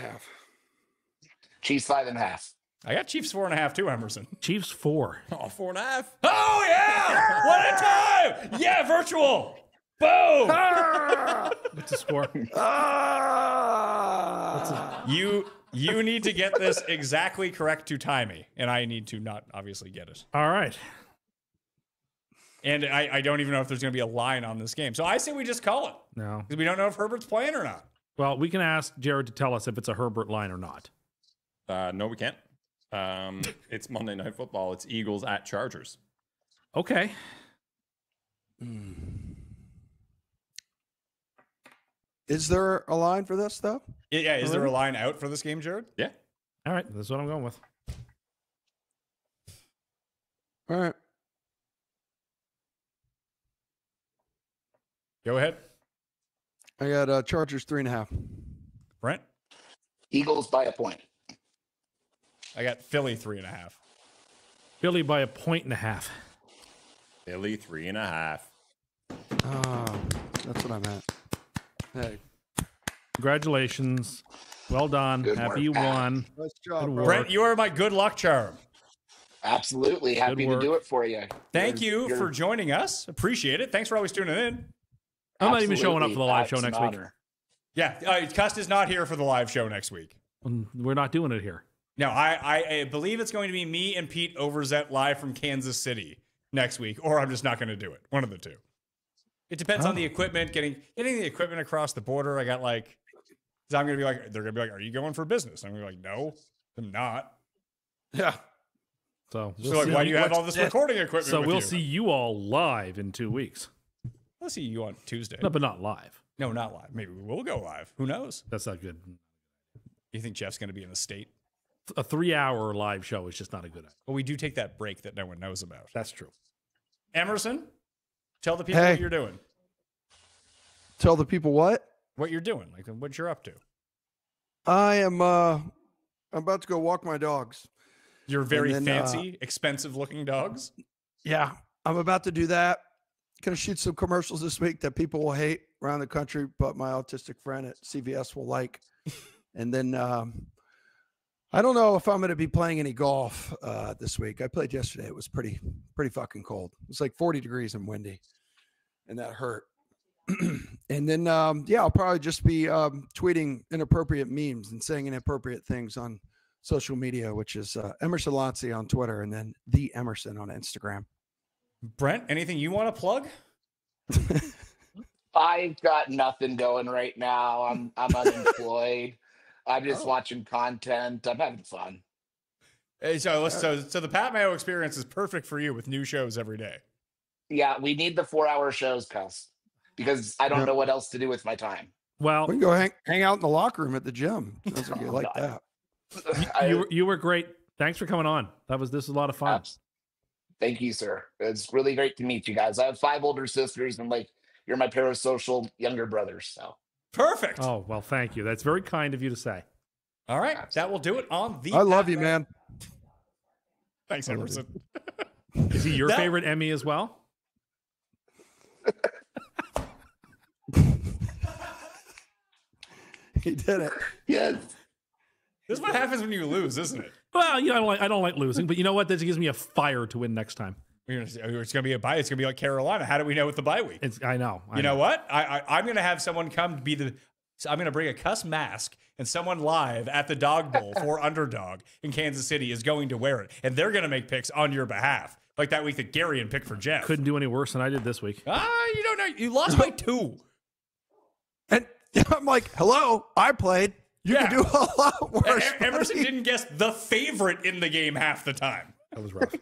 Chiefs 5.5. I got Chiefs 4.5 too, Emerson. Chiefs 4. Oh, 4.5. Oh yeah! What a time! Yeah, virtual. Boom! What's the score? You need to get this exactly correct to tie me, and I need to not obviously get it. All right. And I don't even know if there's going to be a line on this game. So I say we just call it No. because we don't know if Herbert's playing or not. Well, we can ask Jared to tell us if it's a Herbert line or not. No, we can't. It's Monday Night Football. It's Eagles at Chargers. Okay. Is there a line for this, though? Yeah, is there a line out for this game, Jared? Yeah. All right. That's what I'm going with. All right. Go ahead, I got Chargers 3.5. Brent. Eagles by a point. I got Philly 3.5. Philly by 1.5. Philly 3.5. Oh, that's what I meant. Hey, Congratulations. Well done. Good Happy you work, Pat. won. nice job, Good bro. work. Brent, you are my good luck charm. Absolutely. Happy to work. do it for you. Thank you You're- for joining us. Appreciate it. Thanks for always tuning in. I'm not even showing up for the live show Absolutely. next That's week. an honor. Yeah, Cust is not here for the live show next week. We're not doing it here. No, I believe it's going to be me and Pete Overzet live from Kansas City next week, or I'm just not going to do it. One of the two. It depends on the equipment, getting the equipment across the border. I got like, 'cause I'm going to be like, they're going to be like, are you going for business? I'm going to be like, no, I'm not. Yeah. So, So like, why do you have all this recording equipment So with we'll you? see you all live in 2 weeks. We'll see you on Tuesday. No, but not live. No, not live. Maybe we will go live. Who knows? That's not good. You think Jeff's going to be in the state? A 3-hour live show is just not a good idea. Well, we do take that break that no one knows about. That's true. Emerson, tell the people Hey. what you're doing. Tell the people what? What you're doing, like what you're up to. I am I'm about to go walk my dogs. Your very then, fancy, expensive looking dogs. Yeah, I'm about to do that. Gonna shoot some commercials this week that people will hate around the country, but my autistic friend at CVS will like. And then I don't know if I'm gonna be playing any golf this week. I played yesterday. It was pretty fucking cold. It was like 40 degrees and windy, and that hurt. And then I'll probably just be tweeting inappropriate memes and saying inappropriate things on social media, which is Emerson Lotzia on Twitter and then the Emerson on Instagram. Brent, anything you want to plug? I've got nothing going right now. I'm unemployed. I'm just watching content. I'm having fun. Hey, so the Pat Mayo experience is perfect for you with new shows every day. Yeah, we need the 4-hour shows, Cust, because I don't know what else to do with my time. Well, We can go hang out in the locker room at the gym. Sounds like you like that. you were great. Thanks for coming on. This was a lot of fun. Thank you, sir. It's really great to meet you guys. I have 5 older sisters, and you're my parasocial younger brothers. So Perfect. Oh, well, thank you. That's very kind of you to say. All right, that will do it on the. I love you, man. Thanks, Emerson. Is he your favorite Emmy as well? He did it. yes. This is what happens when you lose, isn't it? Well, I don't like losing, but you know what? This gives me a fire to win next time. It's going to be a bye. It's going to be like Carolina. How do we know with the bye week? I know. You know what? I'm going to have someone come to be I'm going to bring a Cust mask, and someone live at the Dog Bowl for Underdog in Kansas City is going to wear it, and they're going to make picks on your behalf, like that week that Gary picked for Jeff. Couldn't do any worse than I did this week. You don't know. You lost by 2. And I'm like, hello, I played. You can do a lot worse. Emerson buddy. didn't guess the favorite in the game half the time. That was rough.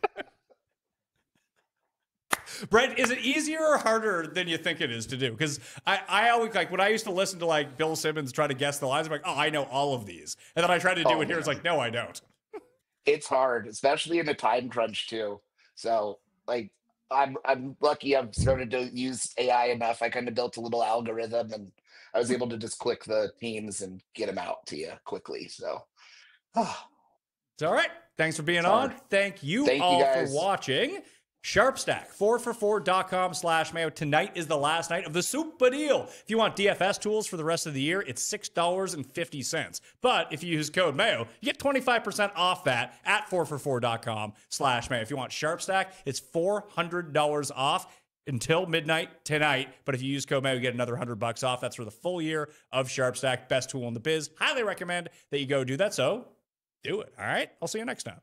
Brent, is it easier or harder than you think it is to do? Because I always, when I used to listen to Bill Simmons try to guess the lines, I'm like, oh, I know all of these. And then I tried to do it here. It's like, no, I don't. It's hard, especially in a time crunch too. So I'm lucky I've started to use AI enough. I kind of built a little algorithm, and I was able to just click the teams and get them out to you quickly. So It's all right. Thanks for being on. Thank you all for watching. Sharpstack, 4for4.com/Mayo. Tonight is the last night of the super deal. If you want DFS tools for the rest of the year, it's $6.50. But if you use code Mayo, you get 25% off that at 4for4.com/Mayo. If you want Sharpstack, it's $400 off until midnight tonight. But if you use code Mayo, you get another $100 off. That's for the full year of Sharpstack. Best tool in the biz. Highly recommend that you go do that. So do it. All right. I'll see you next time.